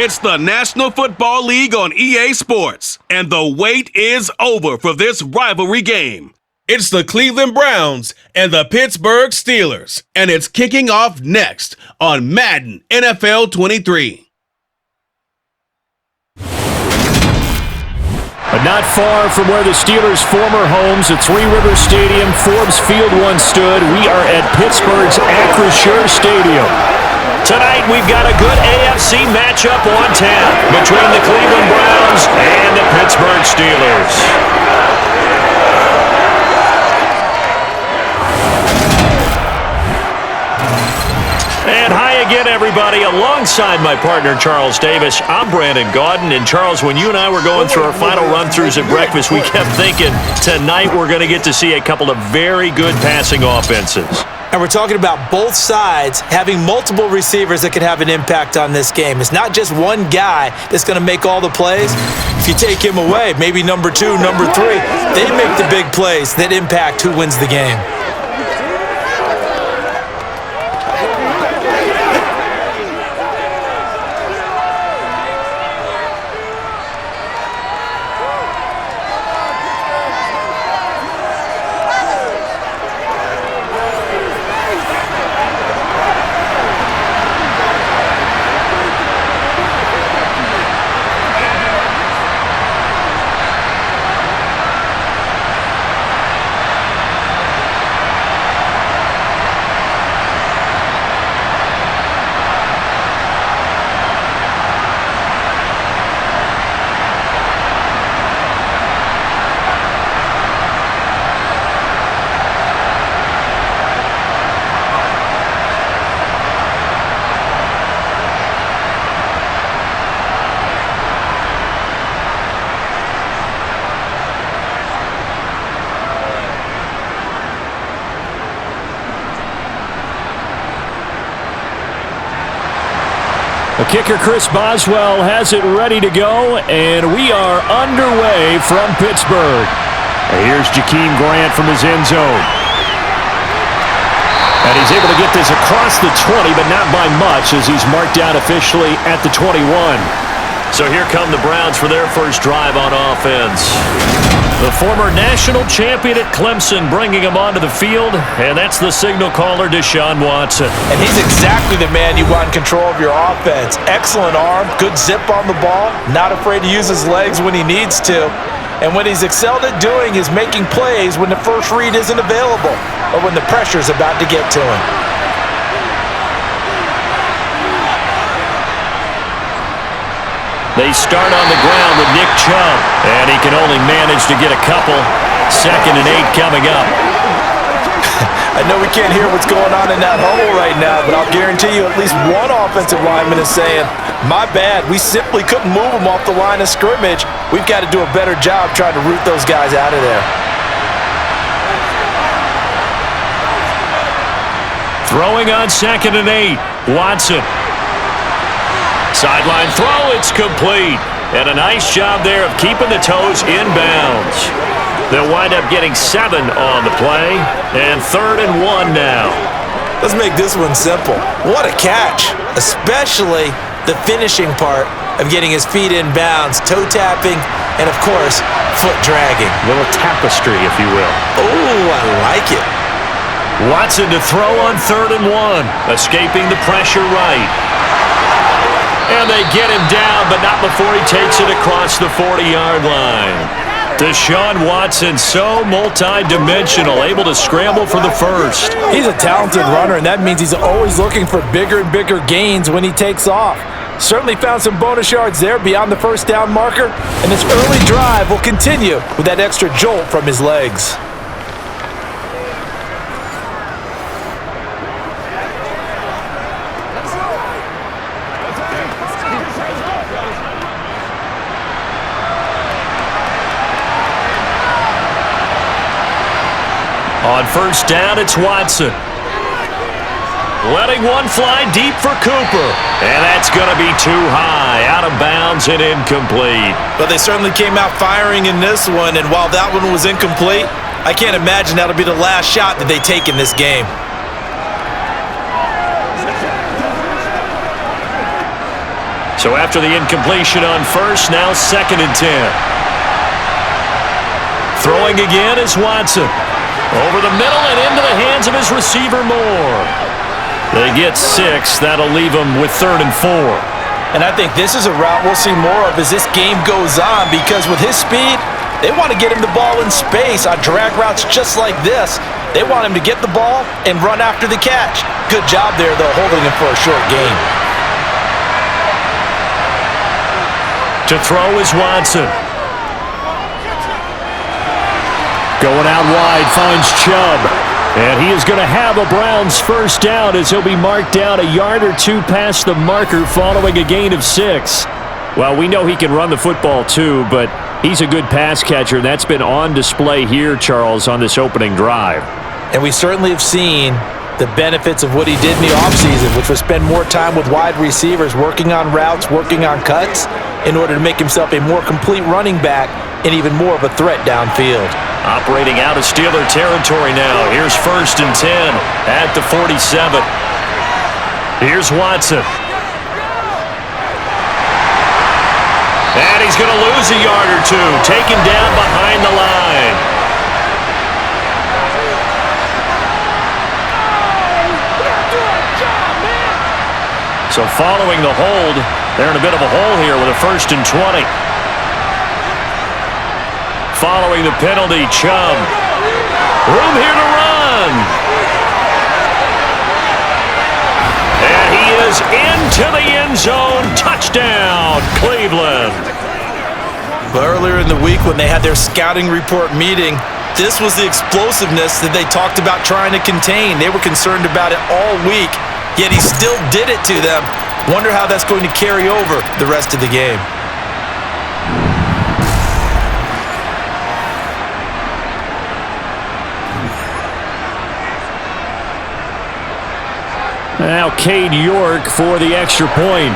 It's the National Football League on EA Sports, and the wait is over for this rivalry game. It's the Cleveland Browns and the Pittsburgh Steelers, and it's kicking off next on Madden NFL 23. But not far from where the Steelers' former homes at Three Rivers Stadium, Forbes Field once stood, we are at Pittsburgh's Acrisure Stadium. Tonight, we've got a good AFC matchup on tap between the Cleveland Browns and the Pittsburgh Steelers. And hi again, everybody. Alongside my partner, Charles Davis, I'm Brandon Gaudin. And Charles, when you and I were going through our final run-throughs at breakfast, we kept thinking, tonight we're going to get to see a couple of very good passing offenses. And we're talking about both sides having multiple receivers that can have an impact on this game. It's not just one guy that's going to make all the plays. If you take him away, maybe number 2, number 3, they make the big plays that impact who wins the game. The kicker, Chris Boswell, has it ready to go, and we are underway from Pittsburgh. Here's Jakeem Grant from his end zone. And he's able to get this across the 20, but not by much, as he's marked down officially at the 21. So here come the Browns for their first drive on offense. The former national champion at Clemson bringing him onto the field, and that's the signal caller, Deshaun Watson. And he's exactly the man you want in control of your offense. Excellent arm, good zip on the ball, not afraid to use his legs when he needs to. And what he's excelled at doing is making plays when the first read isn't available or when the pressure's about to get to him. They start on the ground with Nick Chubb, and he can only manage to get a couple. 2nd and 8 coming up. I know we can't hear what's going on in that huddle right now, but I'll guarantee you at least one offensive lineman is saying, my bad, we simply couldn't move them off the line of scrimmage. We've got to do a better job trying to root those guys out of there. Throwing on 2nd and 8, Watson. Sideline throw, it's complete. And a nice job there of keeping the toes in bounds. They'll wind up getting 7 on the play, and 3rd and 1 now. Let's make this one simple. What a catch, especially the finishing part of getting his feet in bounds, toe tapping, and of course, foot dragging. A little tapestry, if you will. Oh, I like it. Watson to throw on 3rd and 1, escaping the pressure right. And they get him down, but not before he takes it across the 40-yard line. Deshaun Watson, so multi-dimensional, able to scramble for the first. He's a talented runner, and that means he's always looking for bigger and bigger gains when he takes off. Certainly found some bonus yards there beyond the first down marker, and this early drive will continue with that extra jolt from his legs. On first down, it's Watson. Letting one fly deep for Cooper. And that's going to be too high, out of bounds and incomplete. But they certainly came out firing in this one, and while that one was incomplete, I can't imagine that'll be the last shot that they take in this game. So after the incompletion on first, now 2nd and 10. Throwing again is Watson. Over the middle and into the hands of his receiver Moore. They get 6. That'll leave them with 3rd and 4. And I think this is a route we'll see more of as this game goes on, because with his speed, they want to get him the ball in space on drag routes just like this. They want him to get the ball and run after the catch. Good job there, though, holding him for a short gain. To throw is Watson. Going out wide, finds Chubb. And he is going to have a Browns first down as he'll be marked down a yard or 2 past the marker following a gain of 6. Well, we know he can run the football too, but he's a good pass catcher. That's been on display here, Charles, on this opening drive. And we certainly have seen the benefits of what he did in the offseason, which was spend more time with wide receivers, working on routes, working on cuts, in order to make himself a more complete running back and even more of a threat downfield. Operating out of Steeler territory now. Here's 1st and 10 at the 47. Here's Watson. And he's going to lose a yard or 2. Taken down behind the line. So following the hold, they're in a bit of a hole here with a 1st and 20. Following the penalty, Chubb. Room here to run. And he is into the end zone. Touchdown, Cleveland. But earlier in the week when they had their scouting report meeting, this was the explosiveness that they talked about trying to contain. They were concerned about it all week, yet he still did it to them. Wonder how that's going to carry over the rest of the game. Now Cade York for the extra point.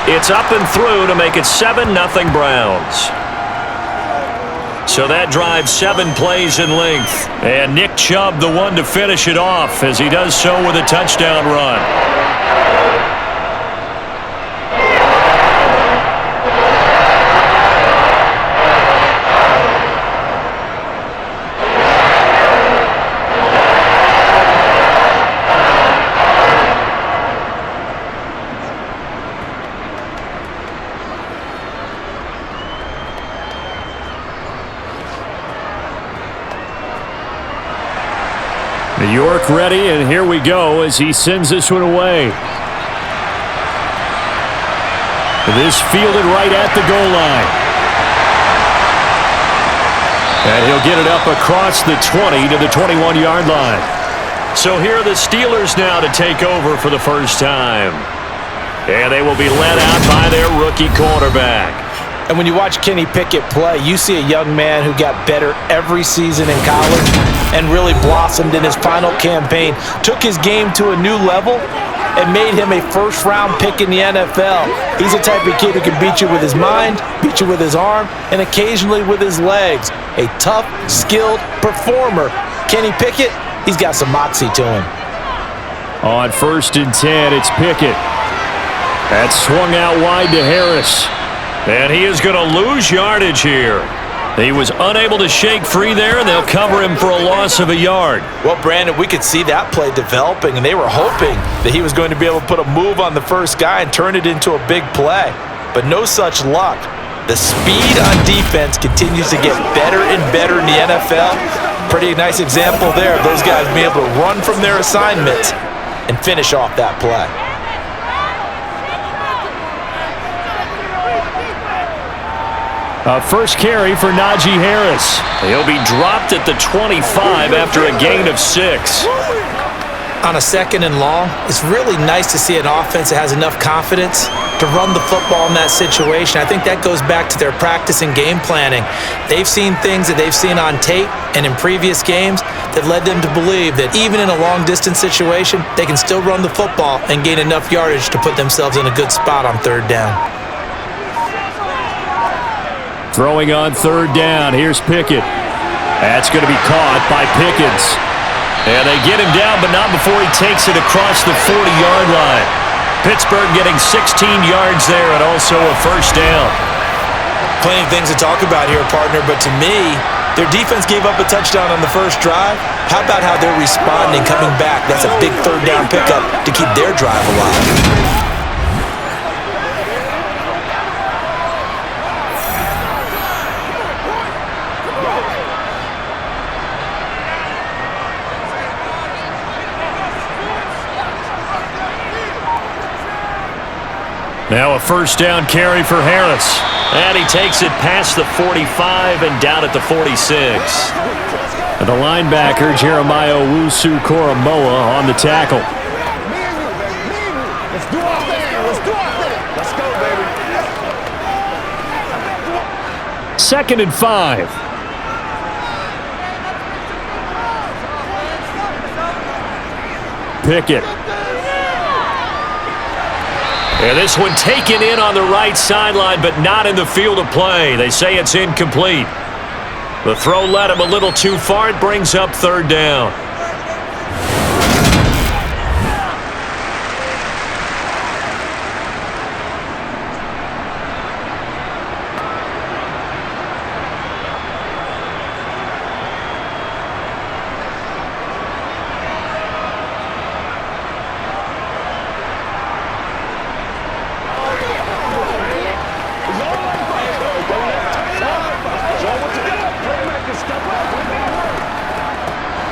It's up and through to make it 7-0 Browns. So that drives 7 plays in length. And Nick Chubb the one to finish it off as he does so with a touchdown run. York ready, and here we go as he sends this one away. This fielded right at the goal line. And he'll get it up across the 20 to the 21-yard line. So here are the Steelers now to take over for the first time. And they will be led out by their rookie quarterback. And when you watch Kenny Pickett play, you see a young man who got better every season in college and really blossomed in his final campaign, took his game to a new level, and made him a first-round pick in the NFL. He's the type of kid who can beat you with his mind, beat you with his arm, and occasionally with his legs. A tough, skilled performer. Kenny Pickett, he's got some moxie to him. On 1st and 10, it's Pickett. That's swung out wide to Harris. And he is going to lose yardage here. He was unable to shake free there, and they'll cover him for a loss of a yard. Well, Brandon, we could see that play developing, and they were hoping that he was going to be able to put a move on the first guy and turn it into a big play. But no such luck. The speed on defense continues to get better and better in the NFL. Pretty nice example there of those guys being able to run from their assignments and finish off that play. First carry for Najee Harris. He'll be dropped at the 25 after a gain of 6. On a 2nd and long, it's really nice to see an offense that has enough confidence to run the football in that situation. I think that goes back to their practice and game planning. They've seen things that they've seen on tape and in previous games that led them to believe that even in a long-distance situation, they can still run the football and gain enough yardage to put themselves in a good spot on 3rd down. Throwing on 3rd down, here's Pickett. That's going to be caught by Pickens. And they get him down, but not before he takes it across the 40-yard line. Pittsburgh getting 16 yards there and also a first down. Plenty of things to talk about here, partner, but to me, their defense gave up a touchdown on the first drive. How about how they're responding, coming back? That's a big third down pickup to keep their drive alive. Now a first down carry for Harris. And he takes it past the 45 and down at the 46. And the linebacker, Jeremiah Owusu-Koramoah, on the tackle. Let's do our thing. Let's do our thing. Let's go, baby. 2nd and 5. Pickett. And this one taken in on the right sideline, but not in the field of play. They say it's incomplete. The throw led him a little too far. It brings up 3rd down.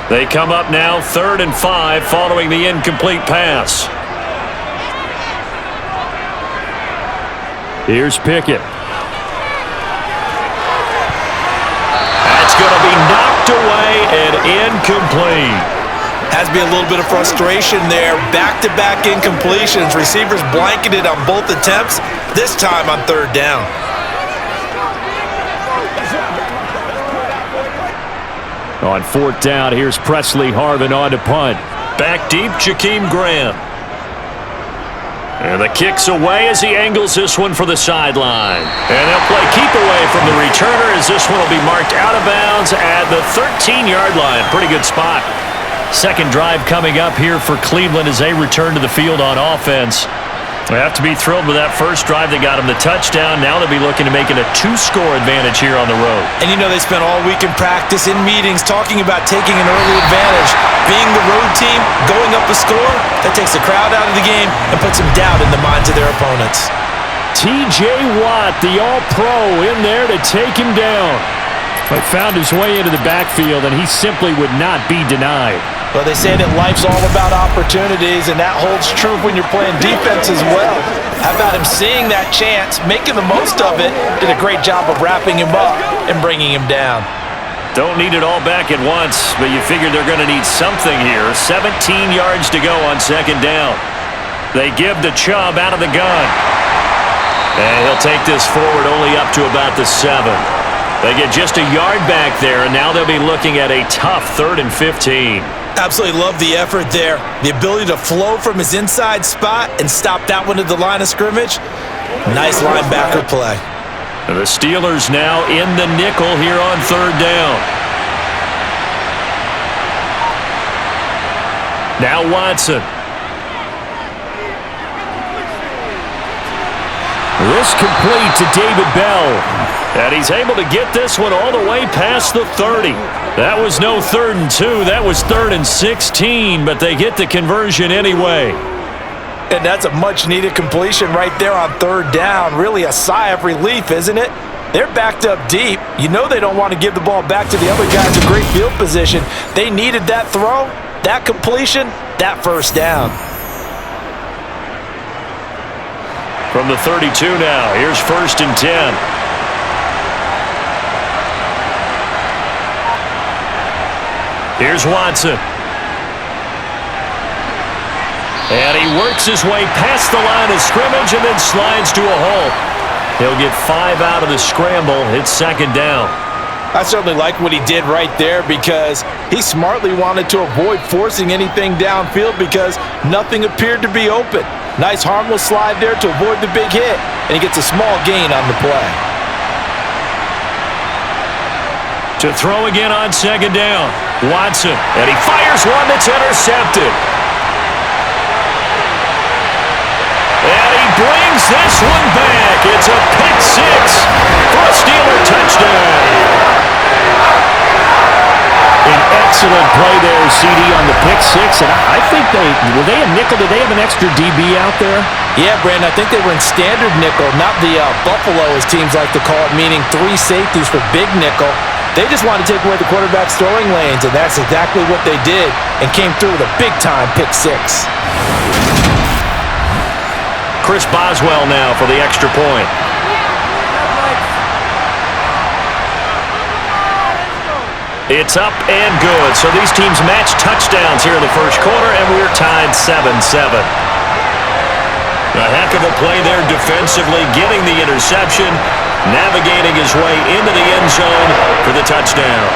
They come up now 3rd and 5 following the incomplete pass. Here's Pickett. That's going to be knocked away and incomplete. Has to be a little bit of frustration there. Back-to-back incompletions. Receivers blanketed on both attempts, this time on 3rd down. On 4th down, here's Presley Harvin on to punt. Back deep, Jakeem Graham. And the kick's away as he angles this one for the sideline. And they'll play keep away from the returner as this one will be marked out of bounds at the 13-yard line. Pretty good spot. Second drive coming up here for Cleveland as they return to the field on offense. They have to be thrilled with that first drive that got them the touchdown. Now they'll be looking to make it a 2-score advantage here on the road. And you know they spent all week in practice, in meetings, talking about taking an early advantage. Being the road team, going up a score, that takes the crowd out of the game and puts some doubt in the minds of their opponents. T.J. Watt, the All-Pro, in there to take him down. But found his way into the backfield, and he simply would not be denied. Well, they say that life's all about opportunities, and that holds true when you're playing defense as well. How about him seeing that chance, making the most of it, did a great job of wrapping him up and bringing him down. Don't need it all back at once, but you figure they're going to need something here. 17 yards to go on 2nd down. They give the Chubb out of the gun. And he'll take this forward only up to about the 7. They get just a yard back there, and now they'll be looking at a tough 3rd and 15. Absolutely love the effort there. The ability to flow from his inside spot and stop that one at the line of scrimmage. Nice linebacker play. The Steelers now in the nickel here on 3rd down. Now Watson. This complete to David Bell. And he's able to get this one all the way past the 30. That was no 3rd and 2. That was 3rd and 16, but they get the conversion anyway. And that's a much-needed completion right there on 3rd down. Really a sigh of relief, isn't it? They're backed up deep. You know they don't want to give the ball back to the other guys in great field position. They needed that throw, that completion, that first down. From the 32 now, here's 1st and 10. Here's Watson. And he works his way past the line of scrimmage and then slides to a halt. He'll get 5 out of the scramble. It's 2nd down. I certainly like what he did right there because he smartly wanted to avoid forcing anything downfield because nothing appeared to be open. Nice harmless slide there to avoid the big hit, and he gets a small gain on the play. To throw again on second down. Watson, and he fires one that's intercepted. And he brings this one back. It's a pick six for a Steeler touchdown. An excellent play there, CD, on the pick six. And I think were they a nickel? Did they have an extra DB out there? Yeah, Brandon, I think they were in standard nickel, not the Buffalo, as teams like to call it, meaning 3 safeties for big nickel. They just wanted to take away the quarterback's throwing lanes, and that's exactly what they did, and came through with a big-time pick six. Chris Boswell now for the extra point. It's up and good. So these teams match touchdowns here in the first quarter, and we're tied 7-7. A heck of a play there defensively, getting the interception, navigating his way into the end zone for the touchdown.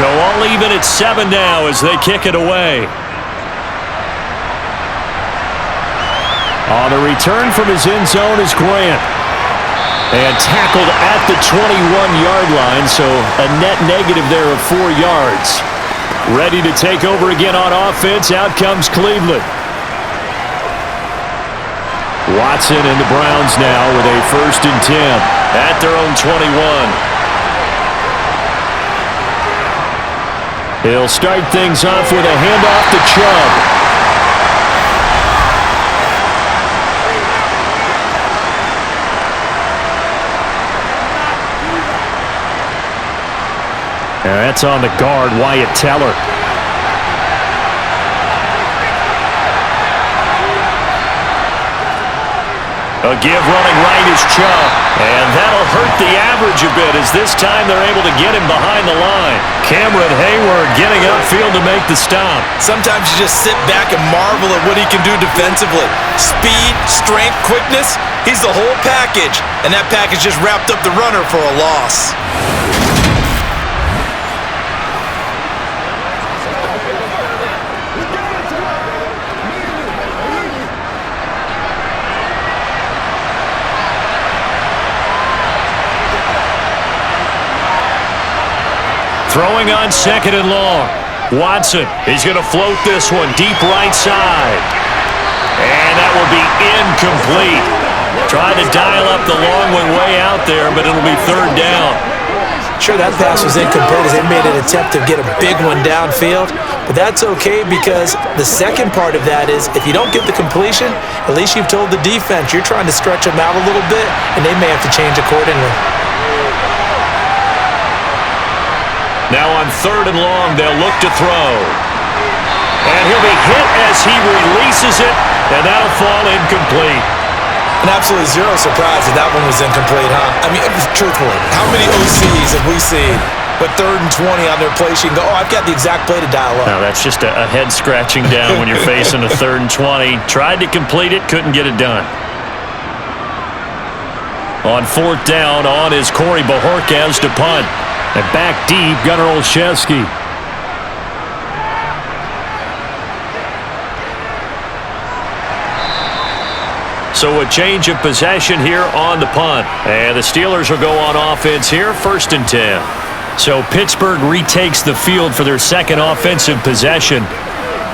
So all even at 7 now as they kick it away. On the return from his end zone is Grant. And tackled at the 21-yard line, so a net negative there of 4 yards. Ready to take over again on offense. Out comes Cleveland. Watson and the Browns now with a 1st and 10 at their own 21. He'll start things off with a handoff to Chubb. And that's on the guard, Wyatt Teller. A give running right is Chubb. And that'll hurt the average a bit as this time they're able to get him behind the line. Cameron Hayward getting upfield to make the stop. Sometimes you just sit back and marvel at what he can do defensively. Speed, strength, quickness, he's the whole package. And that package just wrapped up the runner for a loss. Throwing on 2nd and long. Watson, he's going to float this one deep right side. And that will be incomplete. Tried to dial up the long one way out there, but it'll be 3rd down. Sure, that pass was incomplete as they made an attempt to get a big one downfield. But that's okay because the second part of that is if you don't get the completion, at least you've told the defense you're trying to stretch them out a little bit, and they may have to change accordingly. Now on 3rd and long, they'll look to throw. And he'll be hit as he releases it, and that'll fall incomplete. And absolutely zero surprise that that one was incomplete, huh? I mean, truthfully, how many OCs have we seen with 3rd and 20 on their play sheet and go, oh, I've got the exact play to dial up? No, that's just a head scratching down when you're facing a 3rd and 20. Tried to complete it, couldn't get it done. On 4th down, on is Corey Bojorquez to punt. And back deep, Gunnar Olszewski. So a change of possession here on the punt. And the Steelers will go on offense here, 1st and 10. So Pittsburgh retakes the field for their 2nd offensive possession.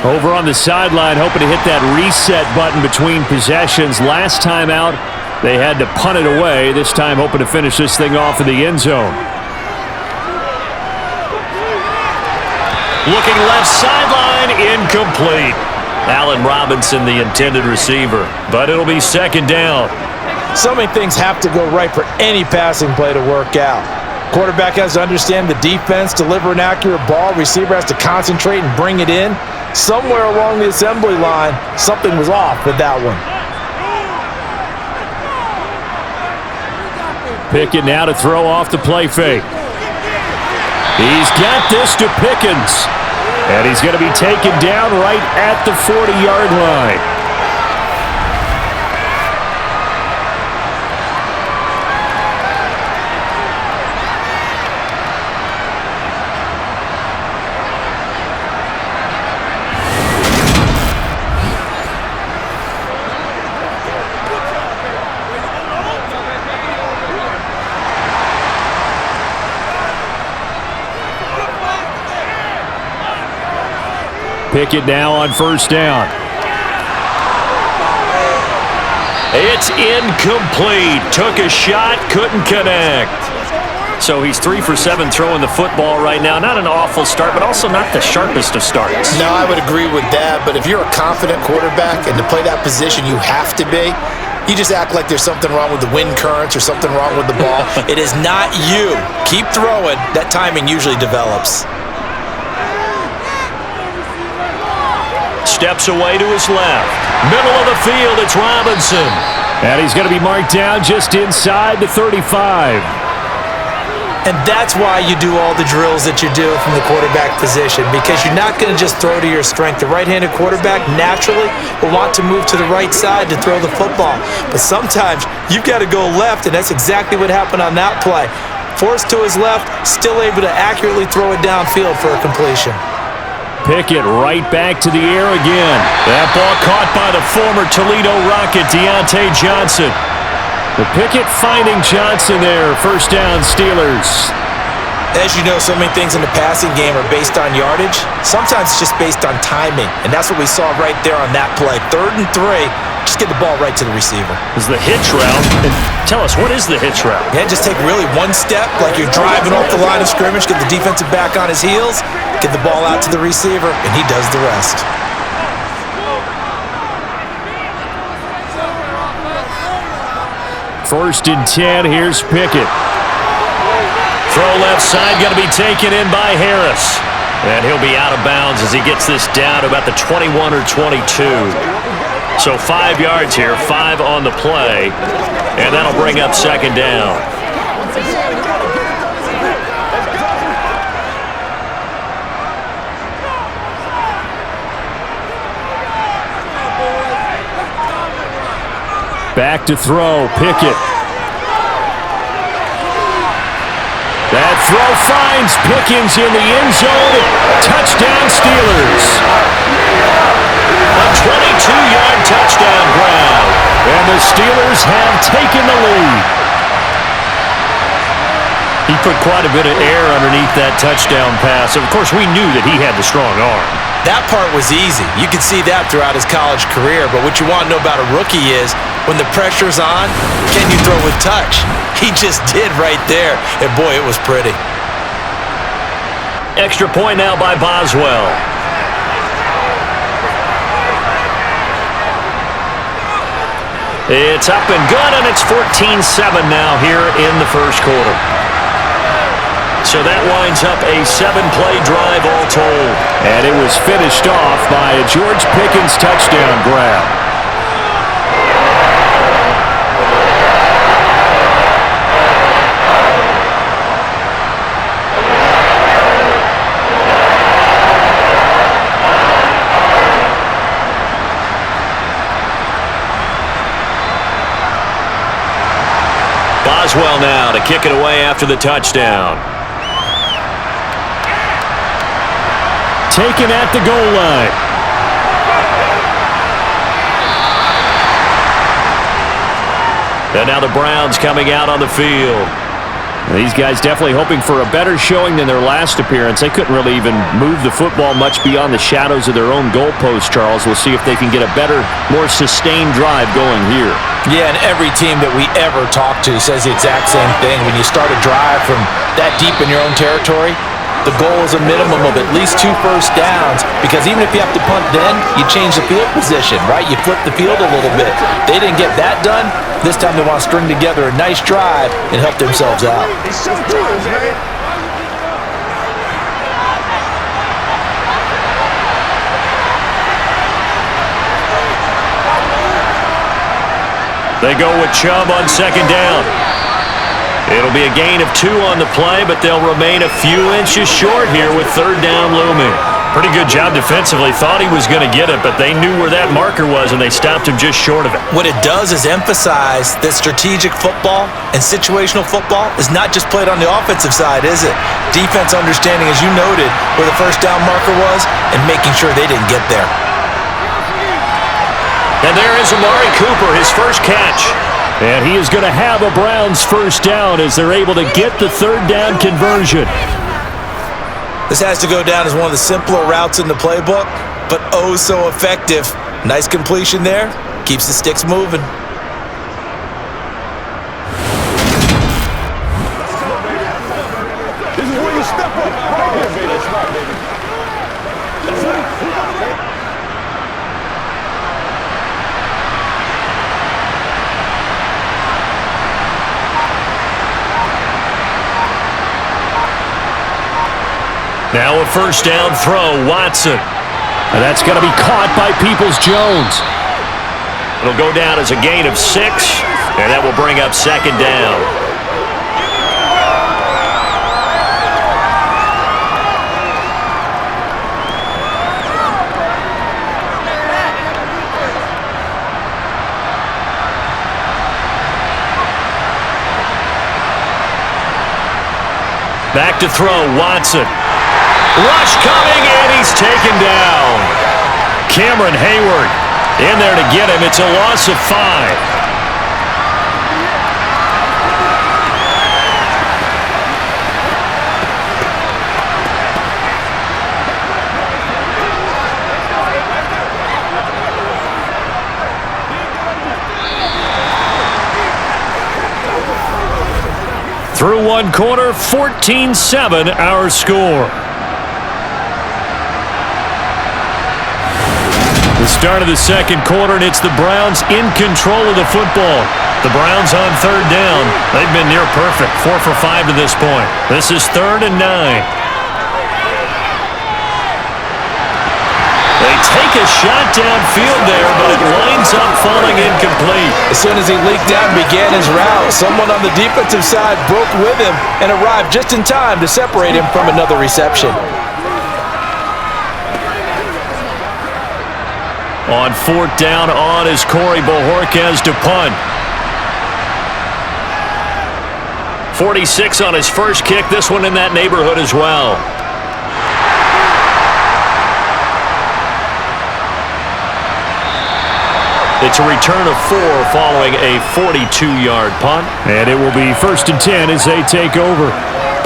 Over on the sideline, hoping to hit that reset button between possessions. Last time out, they had to punt it away. This time hoping to finish this thing off in the end zone. Looking left sideline, incomplete. Allen Robinson, the intended receiver. But it'll be 2nd down. So many things have to go right for any passing play to work out. Quarterback has to understand the defense, deliver an accurate ball. Receiver has to concentrate and bring it in. Somewhere along the assembly line, something was off with that one. Pickett now to throw off the play fake. He's got this to Pickens. And he's going to be taken down right at the 40-yard line. Pickett now on first down. It's incomplete. Took a shot, couldn't connect. So he's 3 for 7 throwing the football right now. Not an awful start, but also not the sharpest of starts. No, I would agree with that. But if you're a confident quarterback and to play that position, you have to be. You just act like there's something wrong with the wind currents or something wrong with the ball. It is not you. Keep throwing. That timing usually develops. Steps away to his left. Middle of the field, it's Robinson. And he's going to be marked down just inside the 35. And that's why you do all the drills that you do from the quarterback position, because you're not going to just throw to your strength. The right-handed quarterback naturally will want to move to the right side to throw the football. But sometimes you've got to go left, and that's exactly what happened on that play. Forced to his left, still able to accurately throw it downfield for a completion. Pickett right back to the air again. That ball caught by the former Toledo Rocket, Deontay Johnson. The Pickett finding Johnson there. First down, Steelers. As you know, so many things in the passing game are based on yardage. Sometimes it's just based on timing, and that's what we saw right there on that play. 3rd and 3. Just get the ball right to the receiver. Is the hitch route. And tell us, what is the hitch route? Yeah, just take really one step, like you're driving off the line of scrimmage, get the defensive back on his heels, get the ball out to the receiver, and he does the rest. First and 10, here's Pickett. Throw left side, going to be taken in by Harris. And he'll be out of bounds as he gets this down to about the 21 or 22. So 5 yards here, 5 on the play, and that'll bring up second down. Back to throw, Pickett. That throw finds Pickens in the end zone. Touchdown, Steelers. A 22-yard touchdown grab. And the Steelers have taken the lead. He put quite a bit of air underneath that touchdown pass. Of course, we knew that he had the strong arm. That part was easy. You could see that throughout his college career. But what you want to know about a rookie is when the pressure's on, can you throw with touch? He just did right there. And boy, it was pretty. Extra point now by Boswell. It's up and good, and it's 14-7 now here in the first quarter. So that winds up a 7-play drive all told. And it was finished off by a George Pickens touchdown grab. Boswell now to kick it away after the touchdown. Taken at the goal line. And now the Browns coming out on the field. These guys definitely hoping for a better showing than their last appearance. They couldn't really even move the football much beyond the shadows of their own goalpost, Charles. We'll see if they can get a better, more sustained drive going here. Yeah, and every team that we ever talk to says the exact same thing. When you start a drive from that deep in your own territory, the goal is a minimum of at least 2 first downs, because even if you have to punt then, you change the field position, right? You flip the field a little bit. They didn't get that done. This time they want to string together a nice drive and help themselves out. They go with Chubb on second down. It'll be a gain of 2 on the play, but they'll remain a few inches short here with third down looming. Pretty good job defensively. Thought he was going to get it, but they knew where that marker was, and they stopped him just short of it. What it does is emphasize that strategic football and situational football is not just played on the offensive side, is it? Defense understanding, as you noted, where the first down marker was and making sure they didn't get there. And there is Amari Cooper, his first catch. And he is going to have a Browns first down as they're able to get the third down conversion. This has to go down as one of the simpler routes in the playbook, but oh so effective. Nice completion there. Keeps the sticks moving. This is where you step up. Right here, baby. That's right, baby. That's right. Now a first down throw, Watson. And that's going to be caught by Peoples-Jones. It'll go down as a gain of 6, and that will bring up second down. Back to throw, Watson. Rush coming, and he's taken down. Cameron Hayward in there to get him. It's a loss of 5. Through one quarter, 14-7 our score. The start of the second quarter, and it's the Browns in control of the football. The Browns on third down. They've been near perfect, 4 for 5 to this point. This is 3rd and 9. They take a shot downfield there, but it lines up falling incomplete. As soon as he leaked out and began his route, someone on the defensive side broke with him and arrived just in time to separate him from another reception. On 4th down on is Corey Bojorquez to punt. 46 on his first kick. This one in that neighborhood as well. It's a return of 4 following a 42-yard punt. And it will be 1st and 10 as they take over.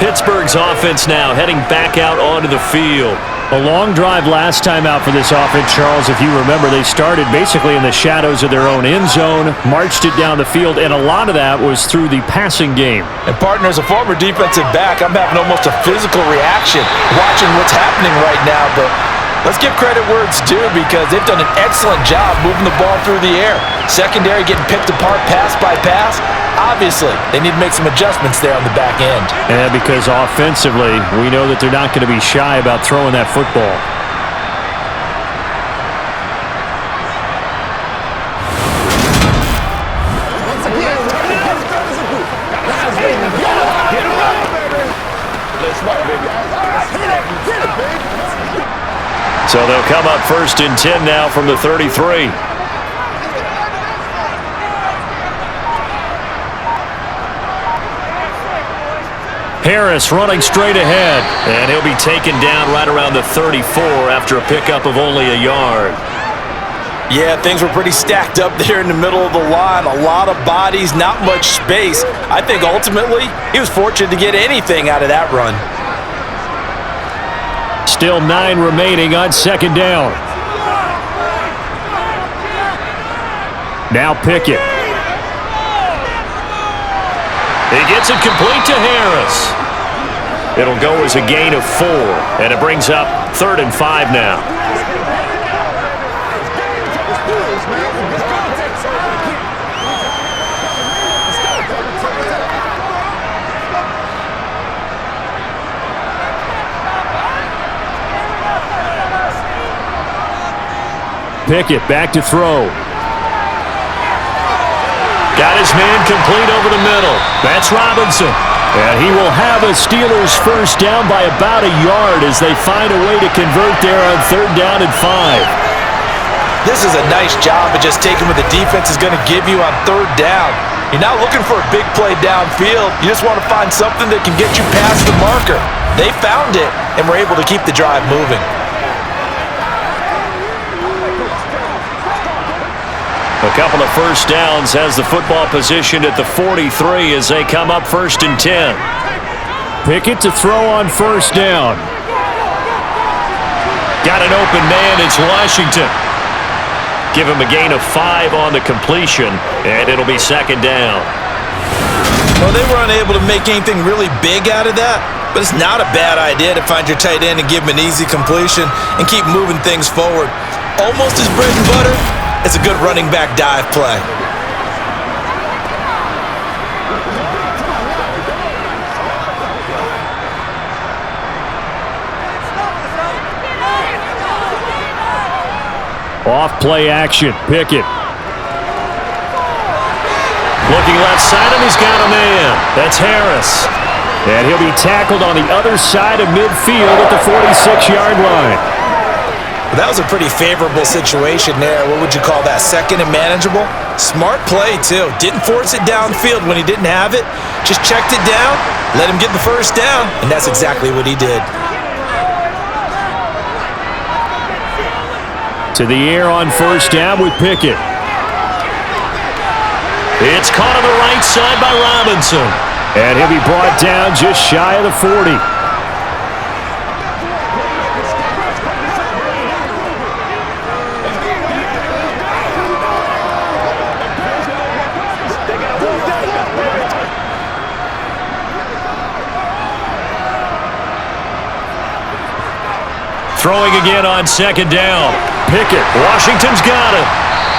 Pittsburgh's offense now heading back out onto the field. A long drive last time out for this offense, Charles. If you remember, they started basically in the shadows of their own end zone, marched it down the field, and a lot of that was through the passing game. And partner, as a former defensive back, I'm having almost a physical reaction watching what's happening right now, but let's give credit where it's due because they've done an excellent job moving the ball through the air. Secondary getting picked apart pass by pass. Obviously, they need to make some adjustments there on the back end. And because offensively, we know that they're not going to be shy about throwing that football. So they'll come up 1st and 10 now from the 33. Harris running straight ahead, and he'll be taken down right around the 34 after a pickup of only a yard. Yeah, things were pretty stacked up there in the middle of the line. A lot of bodies, not much space. I think ultimately he was fortunate to get anything out of that run. Still 9 remaining on 2nd down. Now Pickett. He gets it complete to Harris. It'll go as a gain of 4, and it brings up 3rd and 5 now. Pickett back to throw. Got his man complete over the middle. That's Robinson. And he will have a Steelers first down by about a yard as they find a way to convert there on 3rd down and 5. This is a nice job of just taking what the defense is going to give you on 3rd down. You're not looking for a big play downfield. You just want to find something that can get you past the marker. They found it and were able to keep the drive moving. A couple of first downs has the football positioned at the 43 as they come up 1st and 10. Pickett to throw on 1st down. Got an open man, it's Washington. Give him a gain of 5 on the completion, and it'll be 2nd down. Well, they were unable to make anything really big out of that, but it's not a bad idea to find your tight end and give him an easy completion and keep moving things forward. Almost as bread and butter. It's a good running back dive play. Off play action. Pickett. Looking left side, and he's got a man. That's Harris. And he'll be tackled on the other side of midfield at the 46-yard line. That was a pretty favorable situation there. What would you call that? 2nd and manageable? Smart play, too. Didn't force it downfield when he didn't have it. Just checked it down, let him get the first down, and that's exactly what he did. To the air on 1st down with Pickett. It's caught on the right side by Robinson. And he'll be brought down just shy of the 40. Throwing again on 2nd down. Pickett. Washington's got it.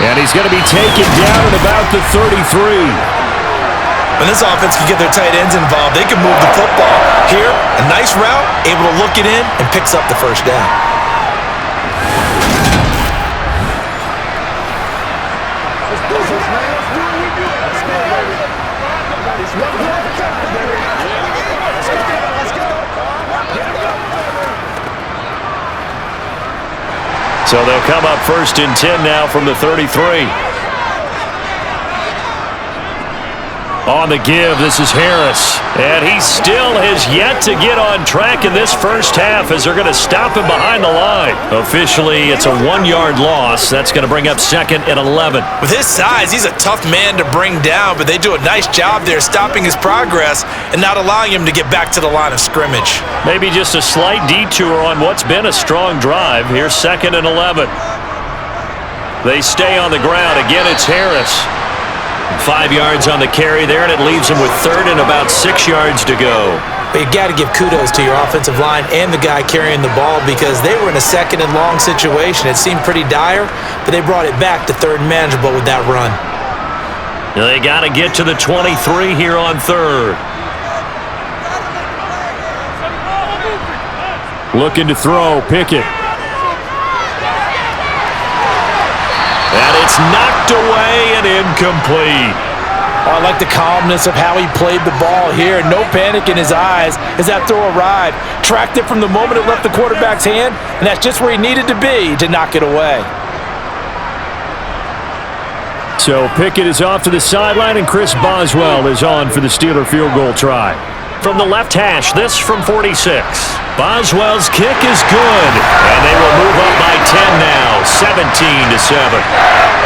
And he's going to be taken down at about the 33. When this offense can get their tight ends involved, they can move the football. Here, a nice route, able to look it in, and picks up the first down. So they'll come up 1st and 10 now from the 33. On the give, this is Harris. And he still has yet to get on track in this first half as they're going to stop him behind the line. Officially, it's a 1-yard loss. That's going to bring up 2nd and 11. With his size, he's a tough man to bring down, but they do a nice job there stopping his progress and not allowing him to get back to the line of scrimmage. Maybe just a slight detour on what's been a strong drive. Here's 2nd and 11. They stay on the ground. Again, it's Harris. 5 yards on the carry there, and it leaves him with 3rd and about 6 yards to go. But you got to give kudos to your offensive line and the guy carrying the ball because they were in a 2nd and long situation. It seemed pretty dire, but they brought it back to 3rd and manageable with that run. They got to get to the 23 here on 3rd. Looking to throw, Pickett. And it's knocked away and incomplete. Oh, I like the calmness of how he played the ball here. No panic in his eyes as that throw arrived. Tracked it from the moment it left the quarterback's hand, and that's just where he needed to be to knock it away. So Pickett is off to the sideline, and Chris Boswell is on for the Steeler field goal try. From the left hash, this from 46. Boswell's kick is good, and they will move up by 10 now, 17-7.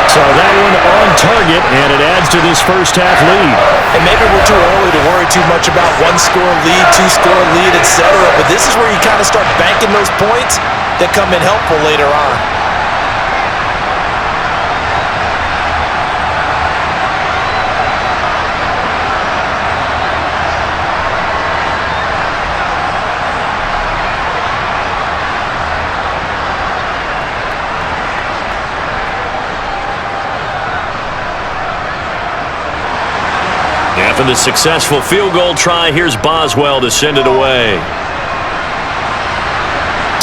So that one on target, and it adds to this first half lead. And maybe we're too early to worry too much about 1-score lead, 2-score lead, etc. But this is where you kind of start banking those points that come in helpful later on. After the successful field goal try, here's Boswell to send it away.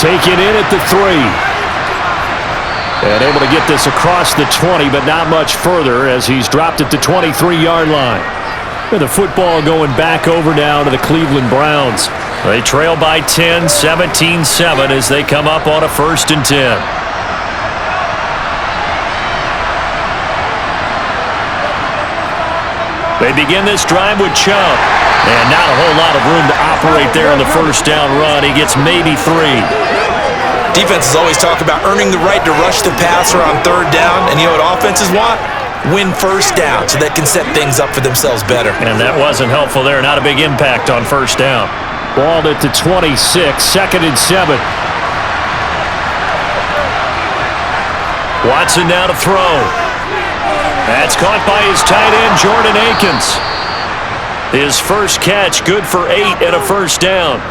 Taken in at the 3. And able to get this across the 20, but not much further as he's dropped at the 23-yard line. With the football going back over now to the Cleveland Browns. They trail by 10, 17-7 as they come up on a 1st and 10. They begin this drive with Chubb. And not a whole lot of room to operate there on the 1st down run. He gets maybe 3. Defenses always talk about earning the right to rush the passer on 3rd down. And you know what offenses want? Win 1st down so they can set things up for themselves better. And that wasn't helpful there. Not a big impact on 1st down. Balled at the 26, 2nd and 7. Watson now to throw. That's caught by his tight end, Jordan Akins. His first catch, good for 8 and a 1st down.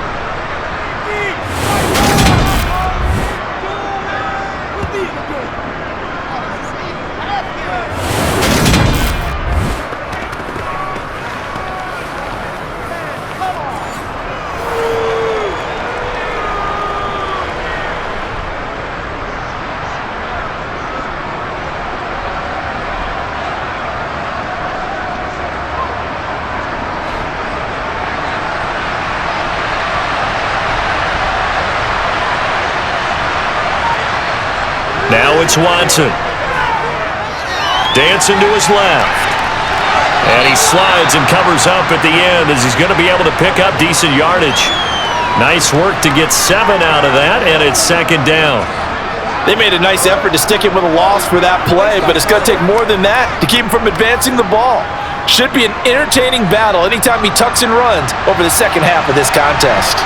Now it's Watson. Dancing to his left. And he slides and covers up at the end as he's going to be able to pick up decent yardage. Nice work to get 7 out of that, and it's 2nd down. They made a nice effort to stick him with a loss for that play, but it's going to take more than that to keep him from advancing the ball. Should be an entertaining battle anytime he tucks and runs over the second half of this contest.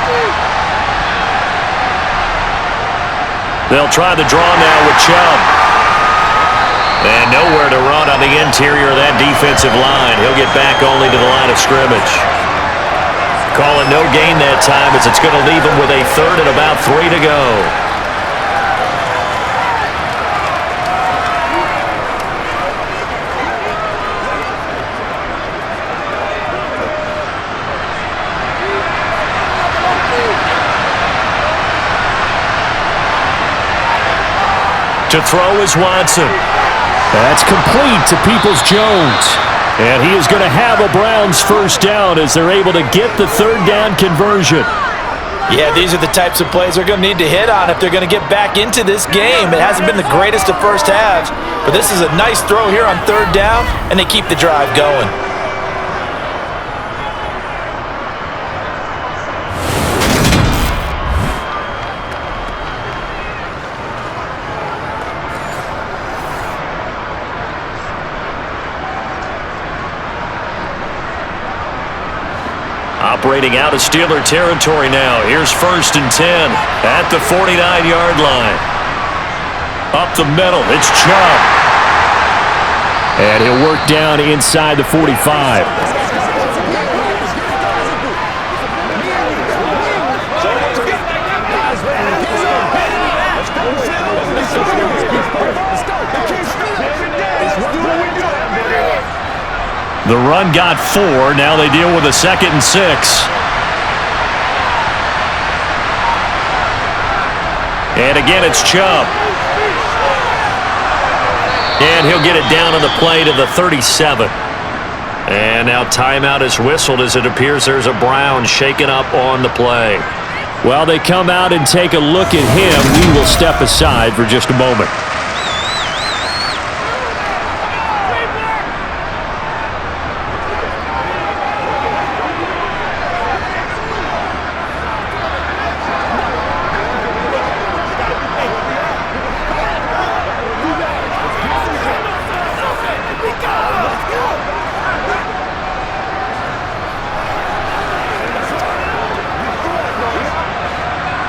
They'll try the draw now with Chubb. And nowhere to run on the interior of that defensive line. He'll get back only to the line of scrimmage. Calling no gain that time as it's going to leave him with a 3rd and about 3 to go. To throw is Watson. That's complete to Peoples-Jones. And he is going to have a Browns 1st down as they're able to get the 3rd down conversion. Yeah, these are the types of plays they're going to need to hit on if they're going to get back into this game. It hasn't been the greatest of first halves, but this is a nice throw here on 3rd down, and they keep the drive going. Operating out of Steeler territory now. Here's 1st and 10 at the 49-yard line. Up the middle, it's Chubb. And he'll work down inside the 45. The run got 4. Now they deal with a 2nd and 6. And again, it's Chubb. And he'll get it down on the play to the 37. And now timeout is whistled as it appears there's a Brown shaken up on the play. While they come out and take a look at him, we will step aside for just a moment.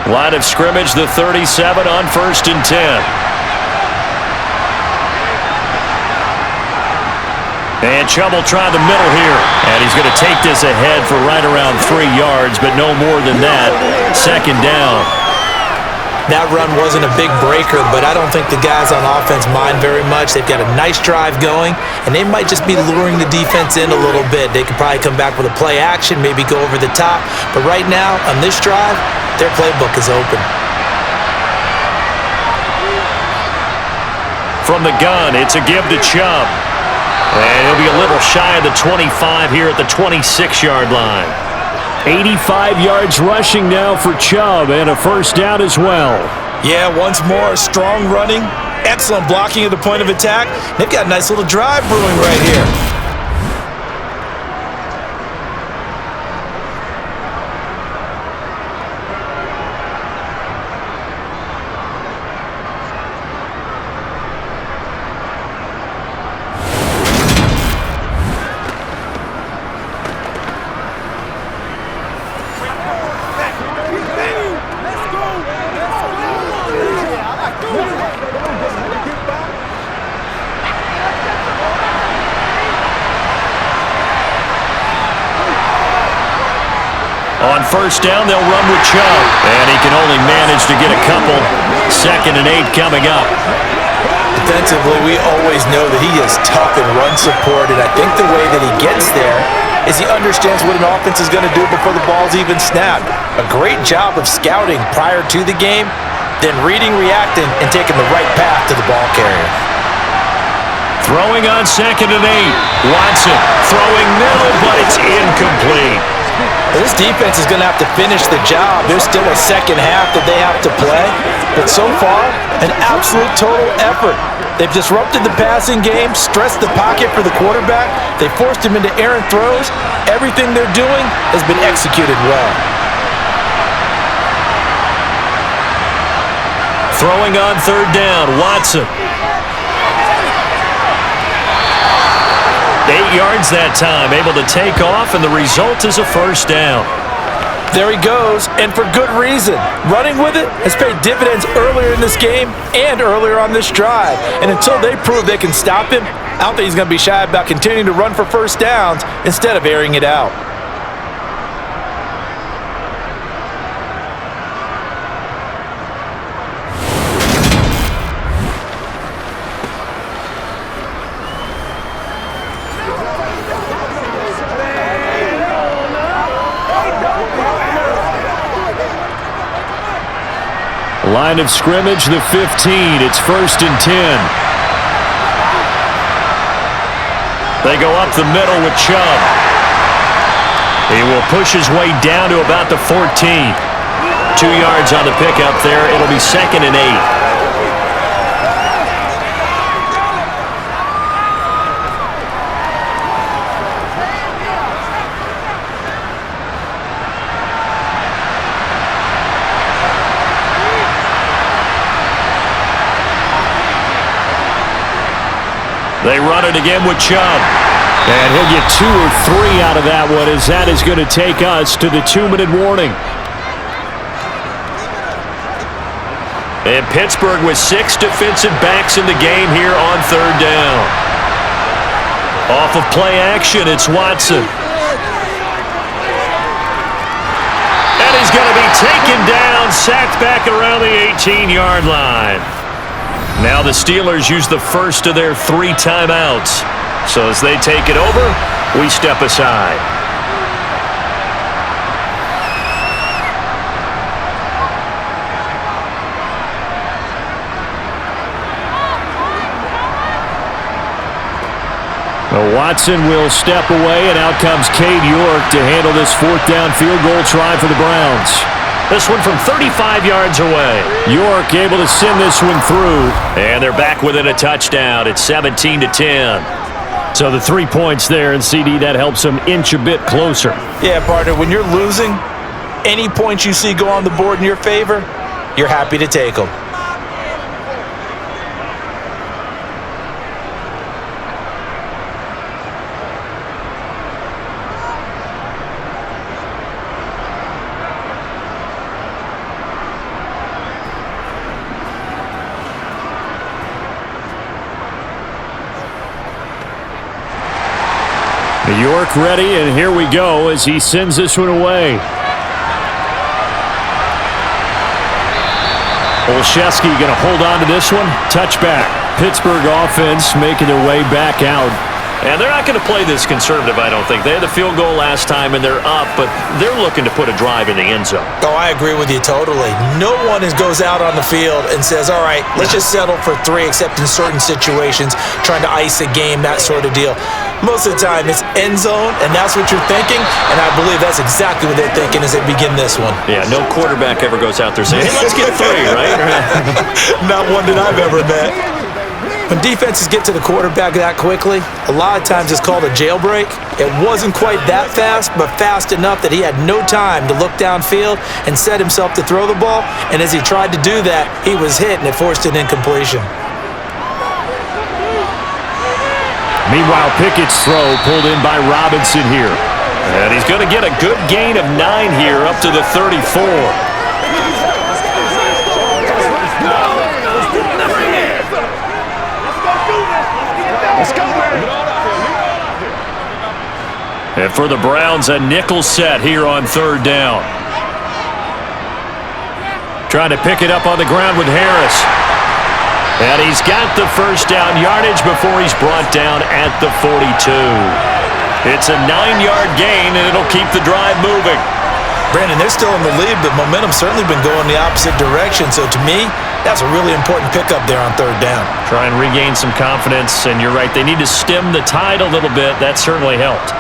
Line of scrimmage, the 37 on 1st and 10. And Chubb will try the middle here. And he's going to take this ahead for right around 3 yards, but no more than that. 2nd down. That run wasn't a big breaker, but I don't think the guys on offense mind very much. They've got a nice drive going, and they might just be luring the defense in a little bit. They could probably come back with a play action, maybe go over the top. But right now, on this drive, their playbook is open. From the gun, it's a give to Chubb. And he'll be a little shy of the 25 here at the 26-yard line. 85 yards rushing now for Chubb, and a first down as well. Yeah, once more, strong running, excellent blocking at the point of attack. They've got a nice little drive brewing right here. On first down, they'll run with Chubb. And he can only manage to get a couple. 2nd and 8 coming up. Defensively, we always know that he is tough in run support, and I think the way that he gets there is he understands what an offense is going to do before the ball's even snapped. A great job of scouting prior to the game, then reading, reacting, and taking the right path to the ball carrier. Throwing on 2nd and 8. Watson throwing middle, but it's incomplete. This defense is going to have to finish the job. There's still a second half that they have to play. But so far, an absolute total effort. They've disrupted the passing game, stressed the pocket for the quarterback. They forced him into errant throws. Everything they're doing has been executed well. Throwing on 3rd down, Watson. 8 yards that time, able to take off, and the result is a first down. There he goes, and for good reason. Running with it has paid dividends earlier in this game and earlier on this drive. And until they prove they can stop him, I don't think he's going to be shy about continuing to run for first downs instead of airing it out. Line of scrimmage, the 15. It's 1st and 10. They go up the middle with Chubb. He will push his way down to about the 14. 2 yards on the pickup there. It'll be 2nd and 8. They run it again with Chubb. And he'll get 2 or 3 out of that one, as that is going to take us to the 2-minute warning. And Pittsburgh with 6 defensive backs in the game here on 3rd down. Off of play action, it's Watson. And he's going to be taken down, sacked back around the 18-yard line. Now the Steelers use the first of their 3 timeouts. So as they take it over, we step aside. Watson will step away, and out comes Cade York to handle this 4th down field goal try for the Browns. This one from 35 yards away. York able to send this one through. And they're back within a touchdown. It's 17-10. So the 3 points there, and CD, that helps them inch a bit closer. Yeah, partner, when you're losing, any points you see go on the board in your favor, you're happy to take them. York ready, and here we go as he sends this one away. Olszewski going to hold on to this one. Touchback. Pittsburgh offense making their way back out And they're not going to play this conservative, I don't think. They had the field goal last time, and they're up, but they're looking to put a drive in the end zone. Oh, I agree with you totally. No one goes out on the field and says, all right, let's just settle for 3, except in certain situations, trying to ice a game, that sort of deal. Most of the time, it's end zone, and that's what you're thinking, and I believe that's exactly what they're thinking as they begin this one. Yeah, no quarterback ever goes out there saying, hey, let's get 3, right? Not one that I've ever met. When defenses get to the quarterback that quickly, a lot of times it's called a jailbreak. It wasn't quite that fast, but fast enough that he had no time to look downfield and set himself to throw the ball. And as he tried to do that, he was hit and it forced an incompletion. Meanwhile, Pickett's throw pulled in by Robinson here. And he's going to get a good gain of 9 here up to the 34. And for the Browns, a nickel set here on 3rd down. Trying to pick it up on the ground with Harris. And he's got the first down yardage before he's brought down at the 42. It's a 9-yard gain, and it'll keep the drive moving. Brandon, they're still in the lead, but momentum's certainly been going the opposite direction. So to me, that's a really important pickup there on 3rd down. Try and regain some confidence, and you're right. They need to stem the tide a little bit. That certainly helped.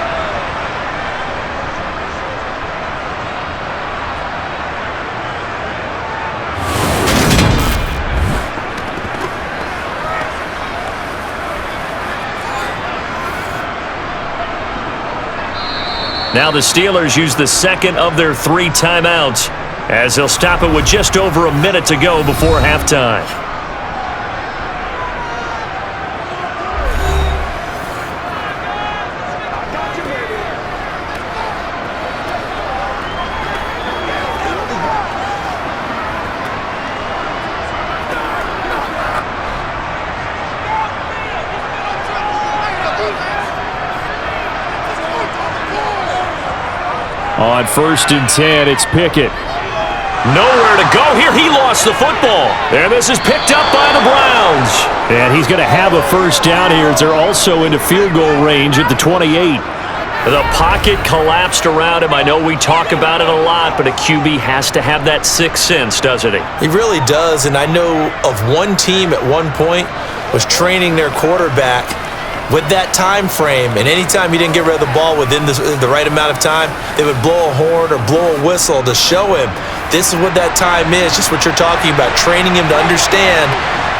Now the Steelers use the second of their 3 timeouts as they'll stop it with just over a minute to go before halftime. On 1st and 10, it's Pickett. Nowhere to go here. He lost the football. And this is picked up by the Browns. And he's going to have a first down here as they're also into field goal range at the 28. The pocket collapsed around him. I know we talk about it a lot, but a QB has to have that 6th sense, doesn't he? He really does, and I know of one team at one point was training their quarterback with that time frame, and anytime he didn't get rid of the ball within the right amount of time, they would blow a horn or blow a whistle to show him this is what that time is, just what you're talking about, training him to understand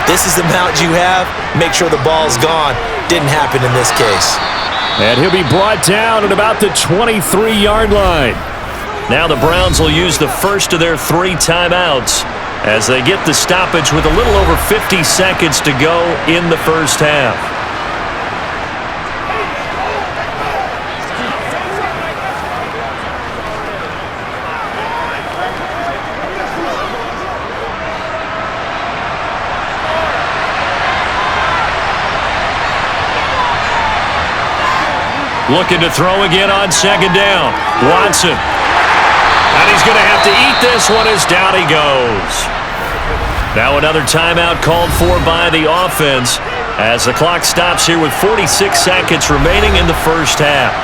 this is the amount you have, make sure the ball's gone. Didn't happen in this case. And he'll be brought down at about the 23-yard line. Now the Browns will use the first of their 3 timeouts as they get the stoppage with a little over 50 seconds to go in the first half. Looking to throw again on 2nd down. Watson. And he's going to have to eat this one as down he goes. Now another timeout called for by the offense as the clock stops here with 46 seconds remaining in the first half.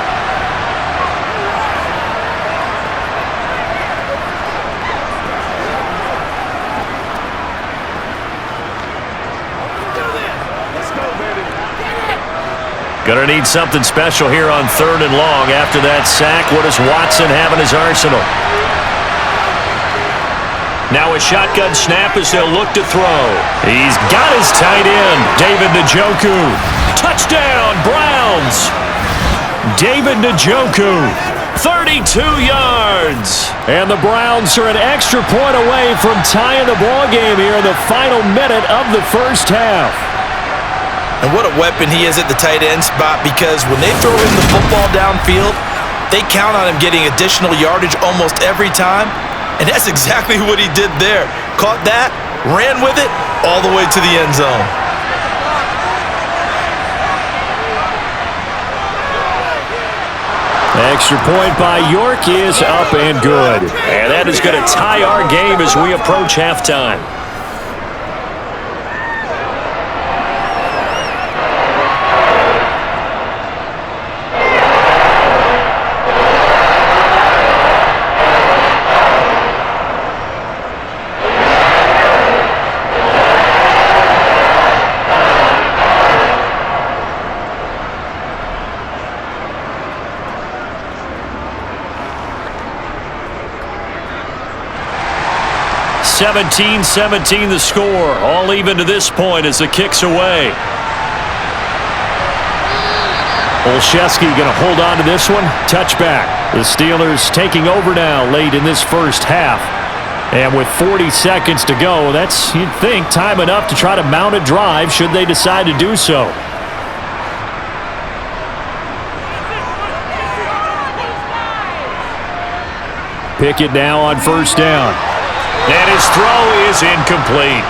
Gonna need something special here on 3rd and long. After that sack, what does Watson have in his arsenal? Now a shotgun snap as they'll look to throw. He's got his tight end, David Njoku. Touchdown, Browns! David Njoku, 32 yards. And the Browns are an extra point away from tying the ball game here in the final minute of the first half. And what a weapon he is at the tight end spot, because when they throw him the football downfield, they count on him getting additional yardage almost every time. And that's exactly what he did there. Caught that, ran with it, all the way to the end zone. Extra point by York is up and good. And that is going to tie our game as we approach halftime. 17-17 the score. All even to this point as the kick's away. Olszewski going to hold on to this one. Touchback. The Steelers taking over now late in this first half. And with 40 seconds to go, that's, you'd think, time enough to try to mount a drive should they decide to do so. Pickett now on first down. And his throw is incomplete.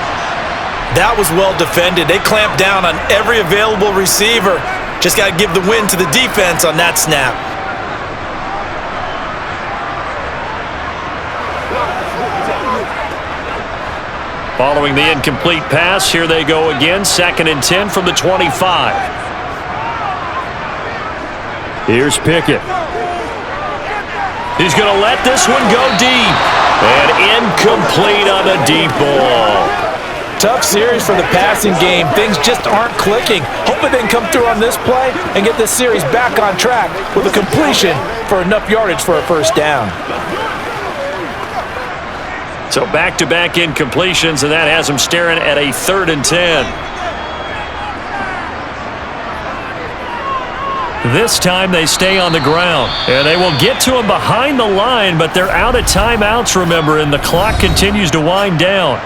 That was well defended. They clamped down on every available receiver. Just got to give the win to the defense on that snap. Following the incomplete pass, here they go again. 2nd and 10 from the 25. Here's Pickett. He's going to let this one go deep. And incomplete on the deep ball. Tough series for the passing game. Things just aren't clicking. Hoping they can come through on this play and get this series back on track with a completion for enough yardage for a first down. So back-to-back incompletions, and that has them staring at a 3rd and 10. This time they stay on the ground, and they will get to him behind the line, but they're out of timeouts, remember, and the clock continues to wind down.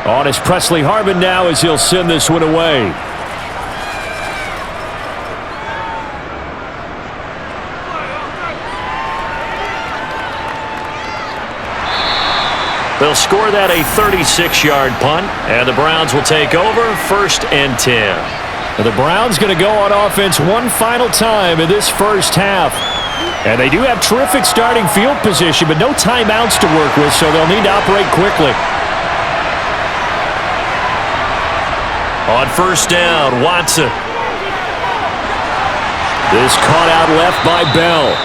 On is Presley Harvin now as he'll send this one away. They'll score that a 36-yard punt, and the Browns will take over 1st and 10. And the Browns going to go on offense one final time in this first half. And they do have terrific starting field position, but no timeouts to work with, so they'll need to operate quickly. On first down, Watson. This caught out left by Bell.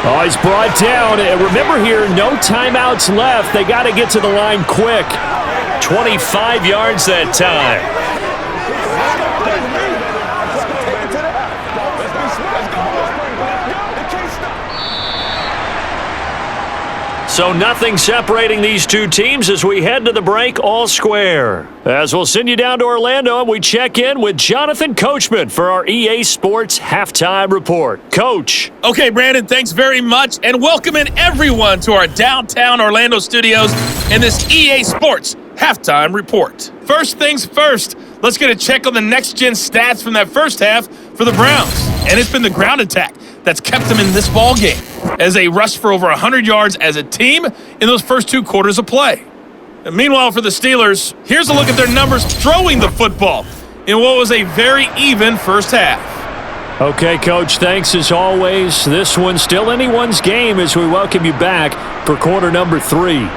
Oh, he's brought down. And remember here, no timeouts left. They got to get to the line quick. 25 yards that time. So nothing separating these two teams as we head to the break all square. As we'll send you down to Orlando and we check in with Jonathan Coachman for our EA Sports Halftime Report. Coach. Okay, Brandon, thanks very much, and welcoming everyone to our downtown Orlando studios in this EA Sports Halftime Report. First things first, let's get a check on the next-gen stats from that first half for the Browns. And it's been the ground attack that's kept them in this ball game, as they rushed for over 100 yards as a team in those first 2 quarters of play. And meanwhile, for the Steelers, here's a look at their numbers throwing the football in what was a very even first half. Okay, Coach, thanks as always. This one's still anyone's game as we welcome you back for quarter number 3.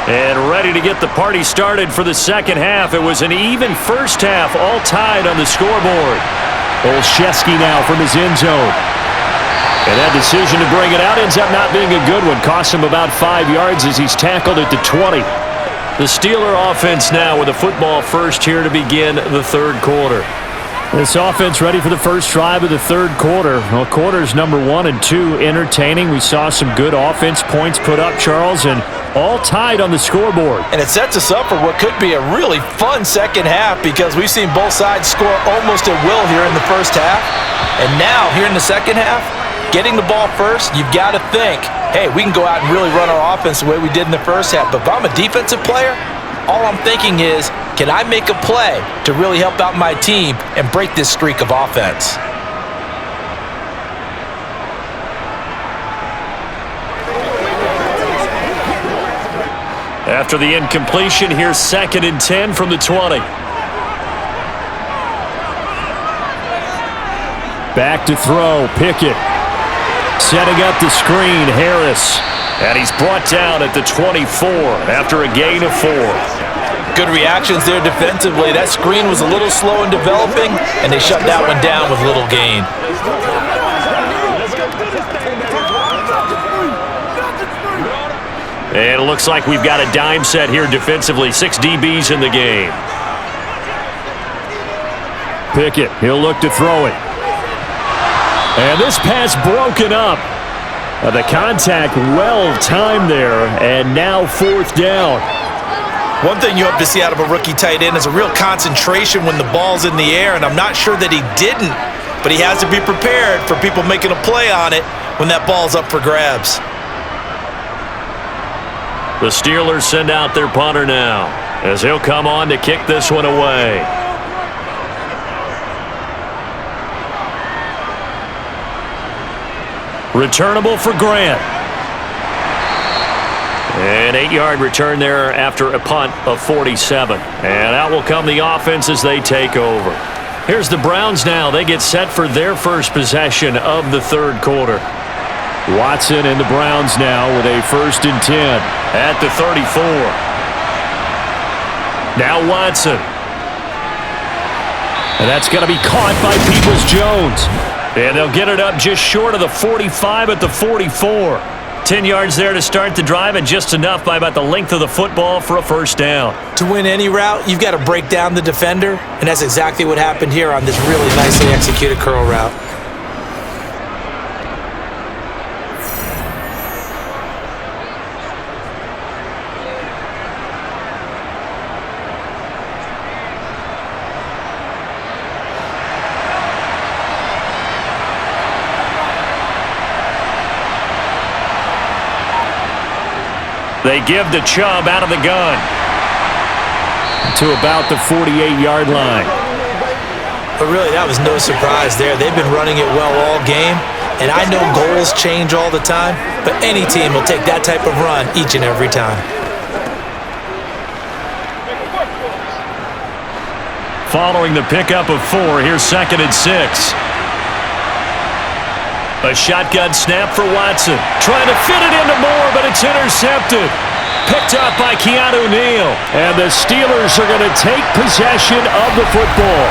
And ready to get the party started for the second half. It was an even first half, all tied on the scoreboard. Olszewski now from his end zone. And that decision to bring it out ends up not being a good one. Cost him about 5 yards as he's tackled at the 20. The Steeler offense now with a football first here to begin the third quarter. This offense ready for the first drive of the third quarter. Well, quarters number 1 and 2 entertaining. We saw some good offense points put up, Charles, and all tied on the scoreboard. And it sets us up for what could be a really fun second half because we've seen both sides score almost at will here in the first half. And now, here in the second half, getting the ball first, you've got to think, hey, we can go out and really run our offense the way we did in the first half. But if I'm a defensive player, all I'm thinking is, can I make a play to really help out my team and break this streak of offense? After the incompletion, here's 2nd and 10 from the 20. Back to throw, Pickett. Setting up the screen, Harris. And he's brought down at the 24 after a gain of 4. Good reactions there defensively. That screen was a little slow in developing, and they shut that one down with little gain. And it looks like we've got a dime set here defensively. 6 DBs in the game. Pickett, he'll look to throw it. And this pass broken up. The contact well-timed there, and now 4th down. One thing you hope to see out of a rookie tight end is a real concentration when the ball's in the air, and I'm not sure that he didn't, but he has to be prepared for people making a play on it when that ball's up for grabs. The Steelers send out their punter now, as he'll come on to kick this one away. Returnable for Grant. An 8-yard return there after a punt of 47. And out will come the offense as they take over. Here's the Browns now. They get set for their first possession of the 3rd quarter. Watson and the Browns now with a 1st and 10 at the 34. Now Watson. And that's going to be caught by Peoples-Jones. And they'll get it up just short of the 45 at the 44. 10 yards there to start the drive, and just enough by about the length of the football for a 1st down. To win any route, you've got to break down the defender, and that's exactly what happened here on this really nicely executed curl route. They give to Chubb out of the gun to about the 48-yard line. But really, that was no surprise there. They've been running it well all game, and I know goals change all the time, but any team will take that type of run each and every time. Following the pickup of 4, here's 2nd and 6. A shotgun snap for Watson. Trying to fit it into Moore, but it's intercepted. Picked up by Keanu Neal. And the Steelers are going to take possession of the football.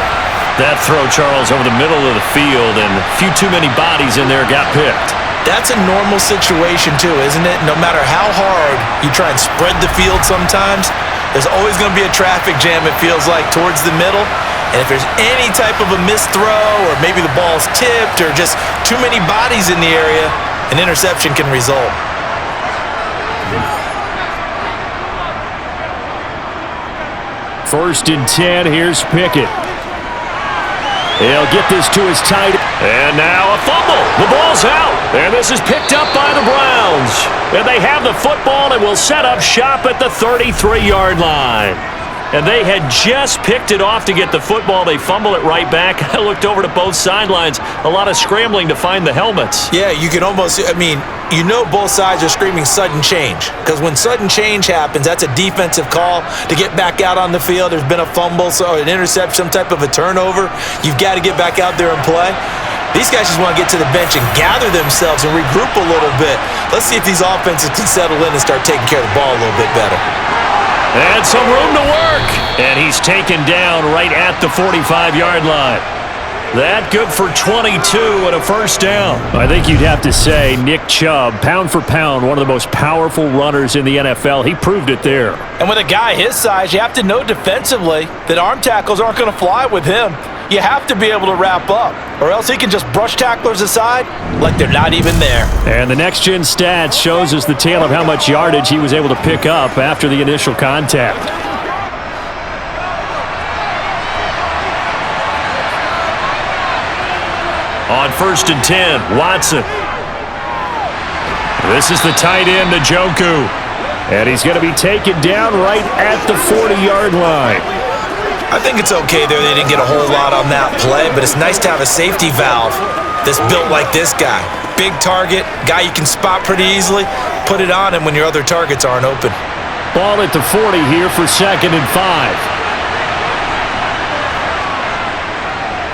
That throw, Charles, over the middle of the field, and a few too many bodies in there got picked. That's a normal situation, too, isn't it? No matter how hard you try and spread the field sometimes, there's always going to be a traffic jam, it feels like, towards the middle. And if there's any type of a missed throw, or maybe the ball's tipped, or just too many bodies in the area, an interception can result. First and 10, here's Pickett. He'll get this to his tight end. And now a fumble. The ball's out. And this is picked up by the Browns. And they have the football and will set up shop at the 33-yard line. And they had just picked it off to get the football. They fumble it right back. I looked over to both sidelines. A lot of scrambling to find the helmets. Yeah, you can almost, you know both sides are screaming sudden change. Because when sudden change happens, that's a defensive call to get back out on the field. There's been a fumble, so an interception, some type of a turnover. You've got to get back out there and play. These guys just want to get to the bench and gather themselves and regroup a little bit. Let's see if these offenses can settle in and start taking care of the ball a little bit better. And some room to work. And he's taken down right at the 45-yard line. That good for 22 and a 1st down. I think you'd have to say Nick Chubb, pound for pound, one of the most powerful runners in the NFL. He proved it there. And with a guy his size, you have to know defensively that arm tackles aren't going to fly with him. You have to be able to wrap up, or else he can just brush tacklers aside like they're not even there. And the next-gen stats shows us the tale of how much yardage he was able to pick up after the initial contact. On 1st and 10, Watson. This is the tight end, Njoku. And he's going to be taken down right at the 40-yard line. I think it's okay there. They didn't get a whole lot on that play, but it's nice to have a safety valve that's built like this guy. Big target, guy you can spot pretty easily. Put it on him when your other targets aren't open. Ball at the 40 here for 2nd and 5.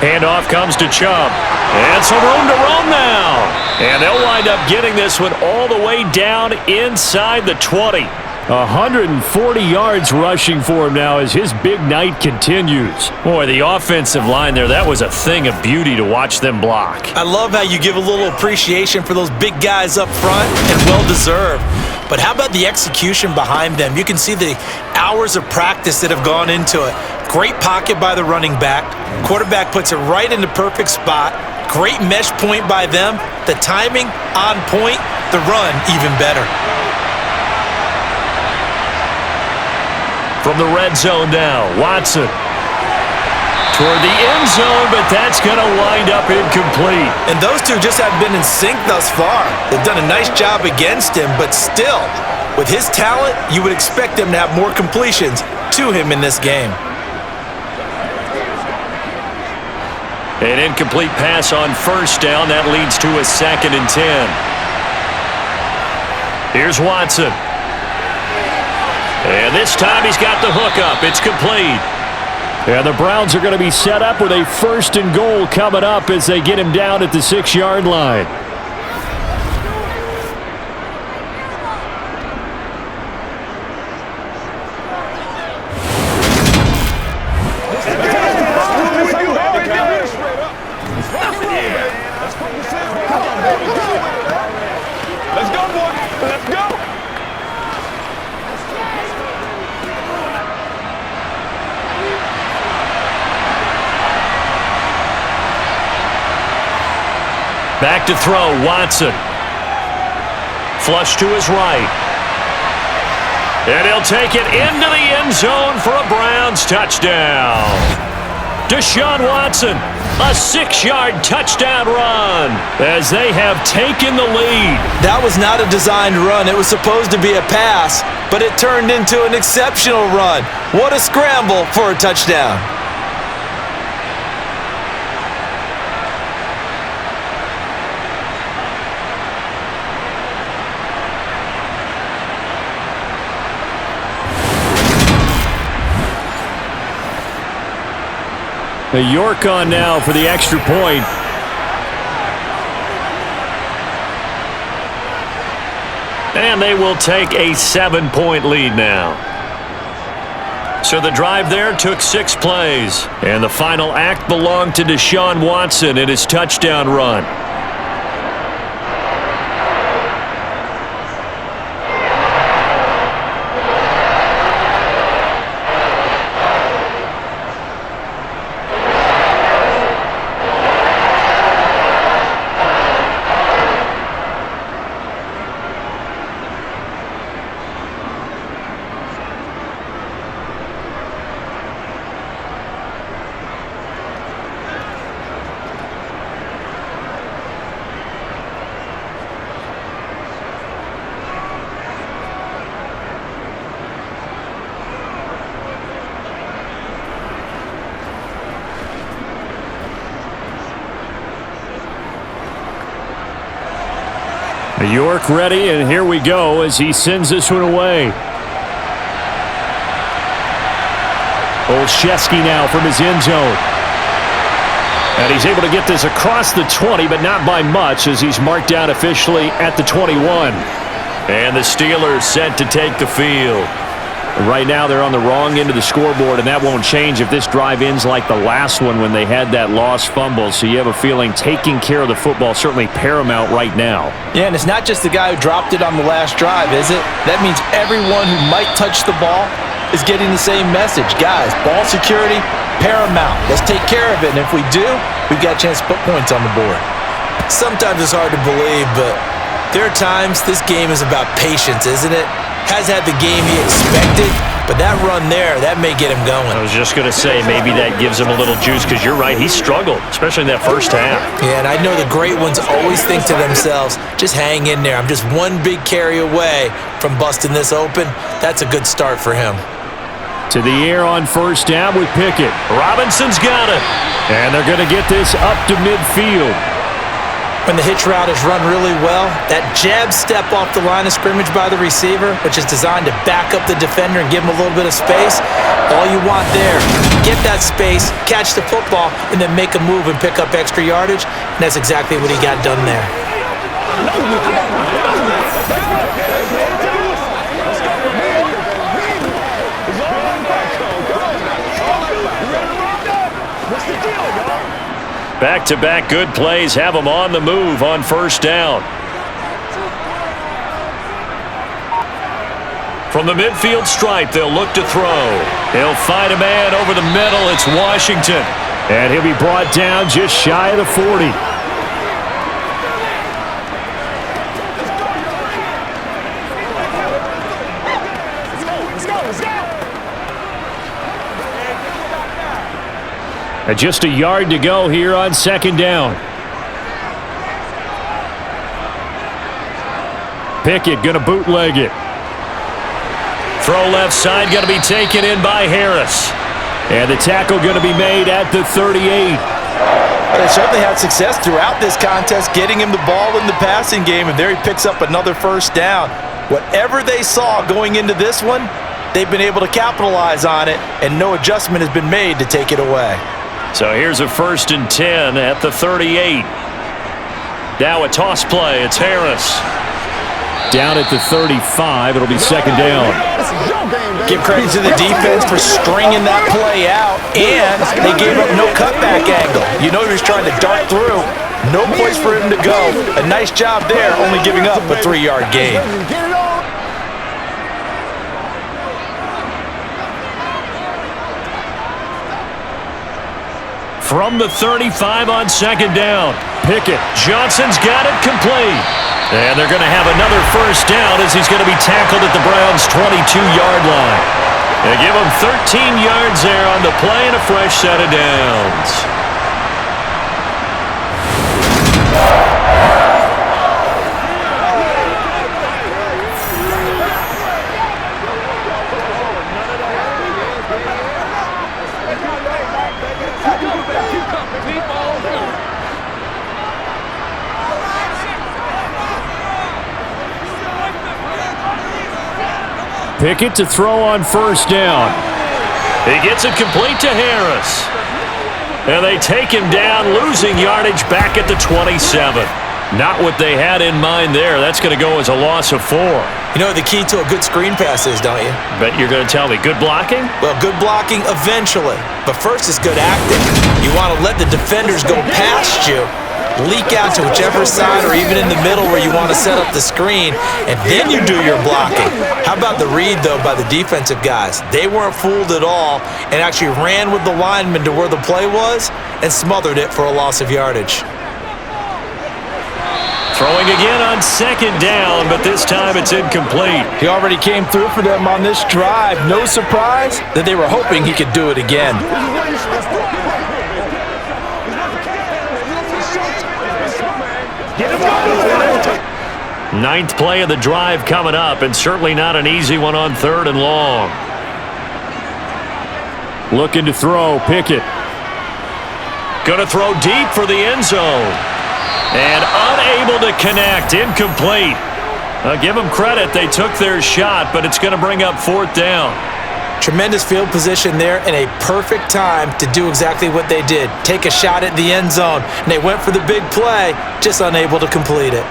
Handoff comes to Chubb. And some room to run now. And they'll wind up getting this one all the way down inside the 20. 140 yards rushing for him now as his big night continues. Boy, the offensive line there, that was a thing of beauty to watch them block. I love how you give a little appreciation for those big guys up front, and well-deserved. But how about the execution behind them? You can see the hours of practice that have gone into it. Great pocket by the running back. Quarterback puts it right in the perfect spot. Great mesh point by them. The timing on point. The run even better. From the red zone now, Watson. Toward the end zone, but that's going to wind up incomplete. And those two just have been in sync thus far. They've done a nice job against him, but still, with his talent, you would expect him to have more completions to him in this game. An incomplete pass on first down. That leads to a 2nd and 10. Here's Watson. And this time he's got the hook up. It's complete. Yeah, the Browns are going to be set up with a 1st and goal coming up as they get him down at the 6-yard line. Let's go, boy. Let's go. Back to throw, Watson. Flush to his right. And he'll take it into the end zone for a Browns touchdown. Deshaun Watson, a 6-yard touchdown run as they have taken the lead. That was not a designed run. It was supposed to be a pass, but it turned into an exceptional run. What a scramble for a touchdown. The York on now for the extra point. And they will take a 7-point lead now. So the drive there took 6 plays. And the final act belonged to Deshaun Watson in his touchdown run. York ready, and here we go as he sends this one away. Olszewski now from his end zone. And he's able to get this across the 20, but not by much as he's marked down officially at the 21. And the Steelers set to take the field. Right now they're on the wrong end of the scoreboard, and that won't change if this drive ends like the last one when they had that lost fumble. So you have a feeling taking care of the football certainly paramount right now. Yeah, and it's not just the guy who dropped it on the last drive, is it? That means everyone who might touch the ball is getting the same message. Guys, ball security, paramount. Let's take care of it, and if we do, we've got a chance to put points on the board. Sometimes it's hard to believe, but there are times this game is about patience, isn't it? Has had the game he expected, but that run there, that may get him going. I was just going to say, maybe that gives him a little juice, because you're right, he struggled, especially in that first half. Yeah, and I know the great ones always think to themselves, just hang in there. I'm just one big carry away from busting this open. That's a good start for him. To the air on first down with Pickett. Robinson's got it. And they're going to get this up to midfield. When the hitch route is run really well, that jab step off the line of scrimmage by the receiver, which is designed to back up the defender and give him a little bit of space, all you want there, get that space, catch the football, and then make a move and pick up extra yardage, and that's exactly what he got done there. Back-to-back good plays have them on the move on first down. From the midfield stripe, they'll look to throw. He'll find a man over the middle. It's Washington. And he'll be brought down just shy of the 40. And just a yard to go here on second down. Pickett going to bootleg it. Throw left side going to be taken in by Harris. And the tackle going to be made at the 38. They certainly had success throughout this contest, getting him the ball in the passing game, and there he picks up another first down. Whatever they saw going into this one, they've been able to capitalize on it, and no adjustment has been made to take it away. So here's a 1st and 10 at the 38. Now a toss play. It's Harris. Down at the 35. It'll be second down. Give credit to the defense for stringing that play out, and they gave up no cutback angle. You know he was trying to dart through. No place for him to go. A nice job there, only giving up a 3-yard gain. From the 35 on second down. Pickett. Johnson's got it complete. And they're going to have another first down as he's going to be tackled at the Browns' 22-yard line. They give him 13 yards there on the play and a fresh set of downs. Pickett to throw on first down. He gets it complete to Harris. And they take him down, losing yardage back at the 27. Not what they had in mind there. That's going to go as a loss of 4. You know what the key to a good screen pass is, don't you? Bet you're going to tell me. Good blocking? Well, good blocking eventually. But first it's good acting. You want to let the defenders go past you, leak out to whichever side or even in the middle where you want to set up the screen, and then you do your blocking. How about the read, though, by the defensive guys? They weren't fooled at all and actually ran with the lineman to where the play was and smothered it for a loss of yardage. Throwing again on second down, but this time it's incomplete. He already came through for them on this drive. No surprise that they were hoping he could do it again. Ninth play of the drive coming up, and certainly not an easy one on 3rd and long. Looking to throw, Pickett. Going to throw deep for the end zone. And unable to connect, incomplete. Give them credit, they took their shot, but it's going to bring up 4th down. Tremendous field position there and a perfect time to do exactly what they did. Take a shot at the end zone. And they went for the big play, just unable to complete it.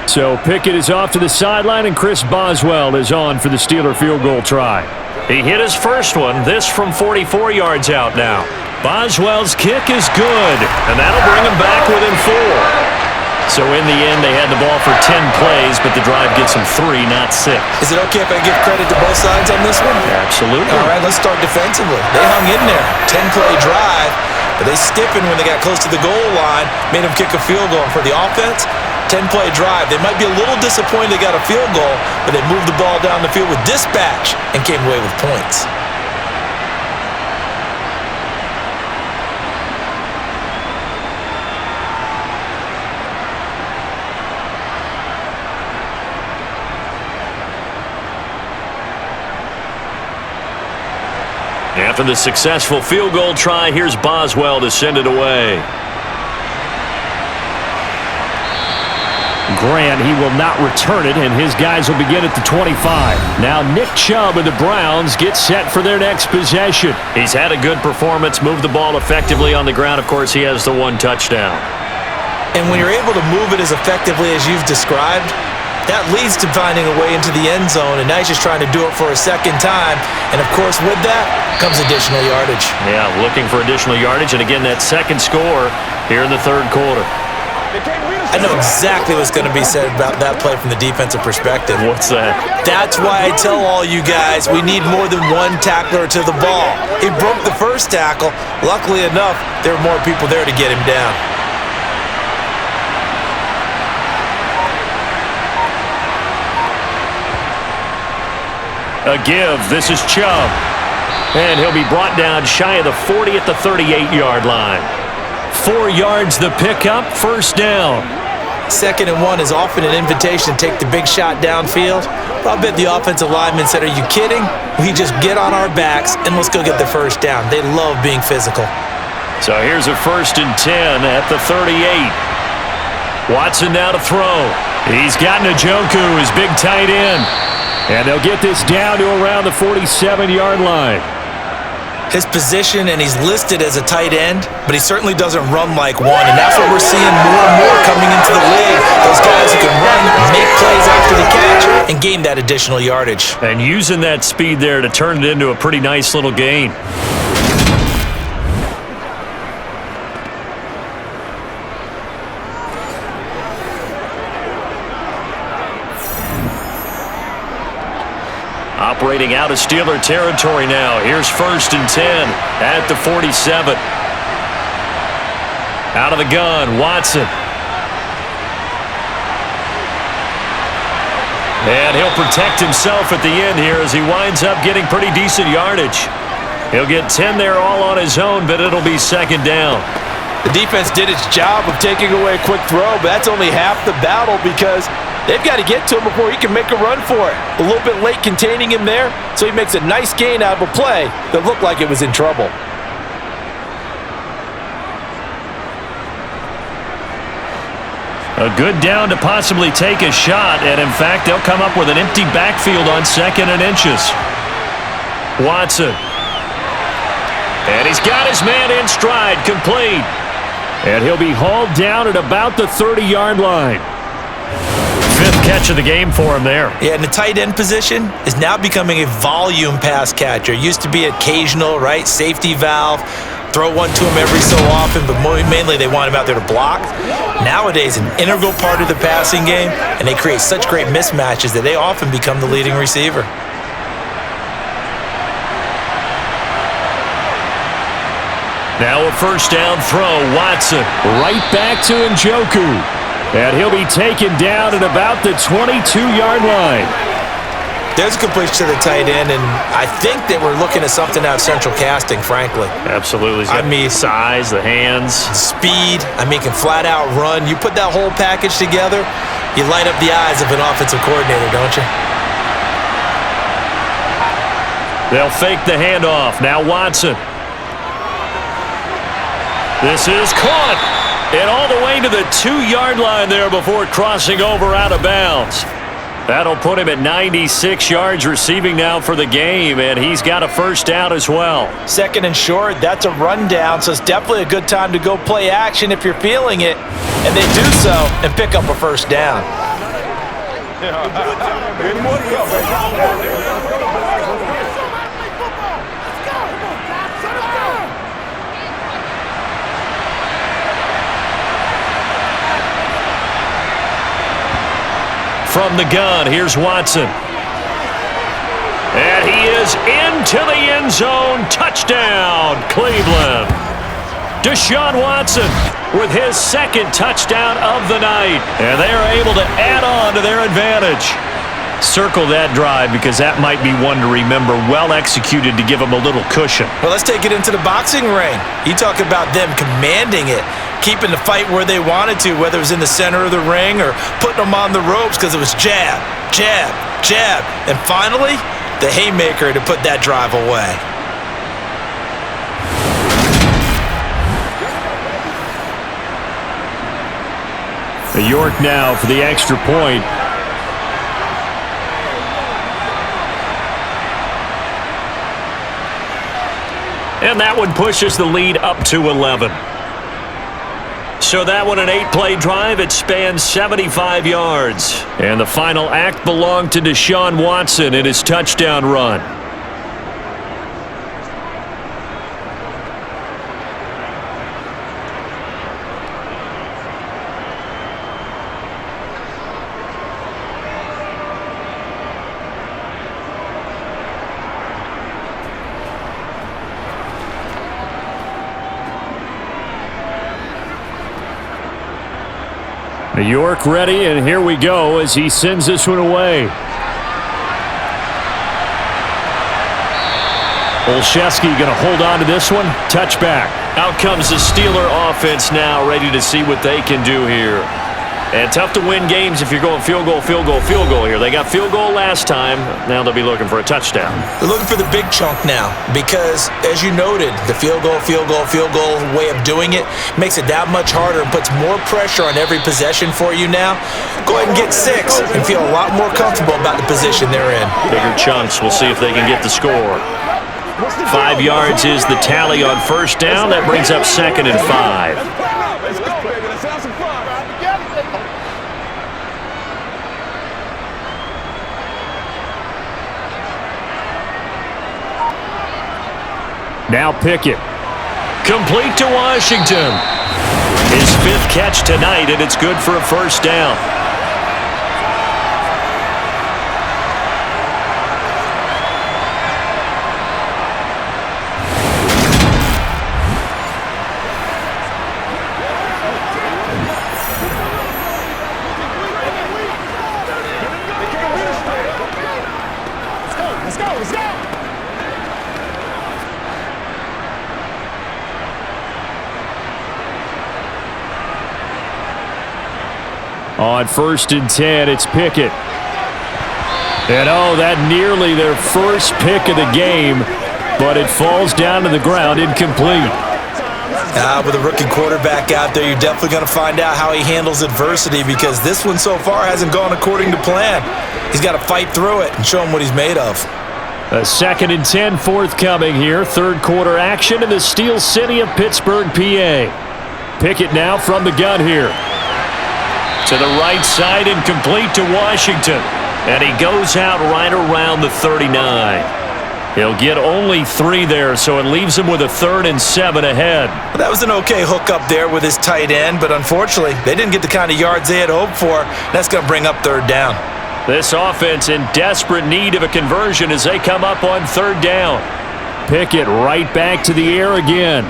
So Pickett is off to the sideline, and Chris Boswell is on for the Steeler field goal try. He hit his first one, this from 44 yards out now. Boswell's kick is good, and that'll bring him back within 4. So in the end, they had the ball for 10 plays, but the drive gets them 3, not 6. Is it okay if I give credit to both sides on this one? Absolutely. All right, let's start defensively. They hung in there. 10-play drive, but they stiffened when they got close to the goal line, made them kick a field goal. And for the offense, 10-play drive. They might be a little disappointed they got a field goal, but they moved the ball down the field with dispatch and came away with points. After the successful field goal try, here's Boswell to send it away. Grant. He will not return it, and his guys will begin at the 25. Now Nick Chubb and the Browns get set for their next possession. He's had a good performance, moved the ball effectively on the ground. Of course, he has the one touchdown. And when you're able to move it as effectively as you've described, that leads to finding a way into the end zone, and now he's just trying to do it for a second time. And, of course, with that comes additional yardage. Yeah, looking for additional yardage, and again, that second score here in the third quarter. I know exactly what's going to be said about that play from the defensive perspective. What's that? That's why I tell all you guys we need more than one tackler to the ball. He broke the first tackle. Luckily enough, there were more people there to get him down. A give. This is Chubb. And he'll be brought down shy of the 40 at the 38-yard line. 4 yards the pickup, first down. 2nd and 1 is often an invitation to take the big shot downfield. But I bet the offensive lineman said, are you kidding? We just get on our backs and let's go get the first down. They love being physical. So here's a 1st and 10 at the 38. Watson now to throw. He's got Njoku, his big tight end. And they'll get this down to around the 47-yard line. His position, and he's listed as a tight end, but he certainly doesn't run like one, and that's what we're seeing more and more coming into the league. Those guys who can run, make plays after the catch, and gain that additional yardage. And using that speed there to turn it into a pretty nice little gain. Operating out of Steeler territory now. Here's 1st and 10 at the 47. Out of the gun, Watson. And he'll protect himself at the end here as he winds up getting pretty decent yardage. He'll get 10 there all on his own, but it'll be 2nd down. The defense did its job of taking away a quick throw, but that's only half the battle because they've got to get to him before he can make a run for it. A little bit late containing him there, so he makes a nice gain out of a play that looked like it was in trouble. A good down to possibly take a shot, and in fact, they'll come up with an empty backfield on 2nd and inches. Watson. And he's got his man in stride, complete. And he'll be hauled down at about the 30-yard line. 5th catch of the game for him there. Yeah, and the tight end position is now becoming a volume pass catcher. It used to be occasional, right? Safety valve. Throw one to him every so often, but mainly they want him out there to block. Nowadays, an integral part of the passing game, and they create such great mismatches that they often become the leading receiver. Now a 1st down throw, Watson. Right back to Njoku. And he'll be taken down at about the 22-yard line. There's a completion to the tight end, and I think that we're looking at something out of central casting, frankly. Absolutely. I mean, size, the hands. Speed, can flat out run. You put that whole package together, you light up the eyes of an offensive coordinator, don't you? They'll fake the handoff. Now Watson. This is caught. And all the way to the 2-yard line there before crossing over out of bounds. That'll put him at 96 yards receiving now for the game, and he's got a 1st down as well. 2nd and short, that's a rundown, so it's definitely a good time to go play action if you're feeling it. And they do so and pick up a 1st down. From the gun, here's Watson. And he is into the end zone. Touchdown, Cleveland. Deshaun Watson with his 2nd touchdown of the night. And they are able to add on to their advantage. Circle that drive because that might be one to remember. Well executed to give them a little cushion. Well, let's take it into the boxing ring. You talk about them commanding it, keeping the fight where they wanted to, whether it was in the center of the ring or putting them on the ropes because it was jab, jab, jab, and finally, the haymaker to put that drive away. York now for the extra point. And that one pushes the lead up to 11. So that one, an 8-play drive. It spans 75 yards. And the final act belonged to Deshaun Watson in his touchdown run. York ready, and here we go as he sends this one away. Olszewski going to hold on to this one. Touchback. Out comes the Steeler offense now, ready to see what they can do here. And tough to win games if you're going field goal, field goal, field goal here. They got field goal last time. Now they'll be looking for a touchdown. They're looking for the big chunk now because, as you noted, the field goal way of doing it makes it that much harder and puts more pressure on every possession for you now. Go ahead and get 6 and feel a lot more comfortable about the position they're in. Bigger chunks. We'll see if they can get the score. 5 yards is the tally on first down. That brings up 2nd and 5. Let's go, baby. Let's have some fun. Now Pickett. Complete to Washington. His 5th catch tonight, and it's good for a first down. Let's go. On 1st and 10, it's Pickett. And that nearly their first pick of the game, but it falls down to the ground incomplete. With a rookie quarterback out there, you're definitely going to find out how he handles adversity because this one so far hasn't gone according to plan. He's got to fight through it and show him what he's made of. A 2nd and 10 forthcoming here. 3rd quarter action in the Steel City of Pittsburgh, PA. Pickett now from the gun here. To the right side and complete to Washington. And he goes out right around the 39. He'll get only 3 there, so it leaves him with a 3rd and 7 ahead. Well, that was an okay hook up there with his tight end, but unfortunately, they didn't get the kind of yards they had hoped for. That's going to bring up 3rd down. This offense in desperate need of a conversion as they come up on 3rd down. Pickett right back to the air again.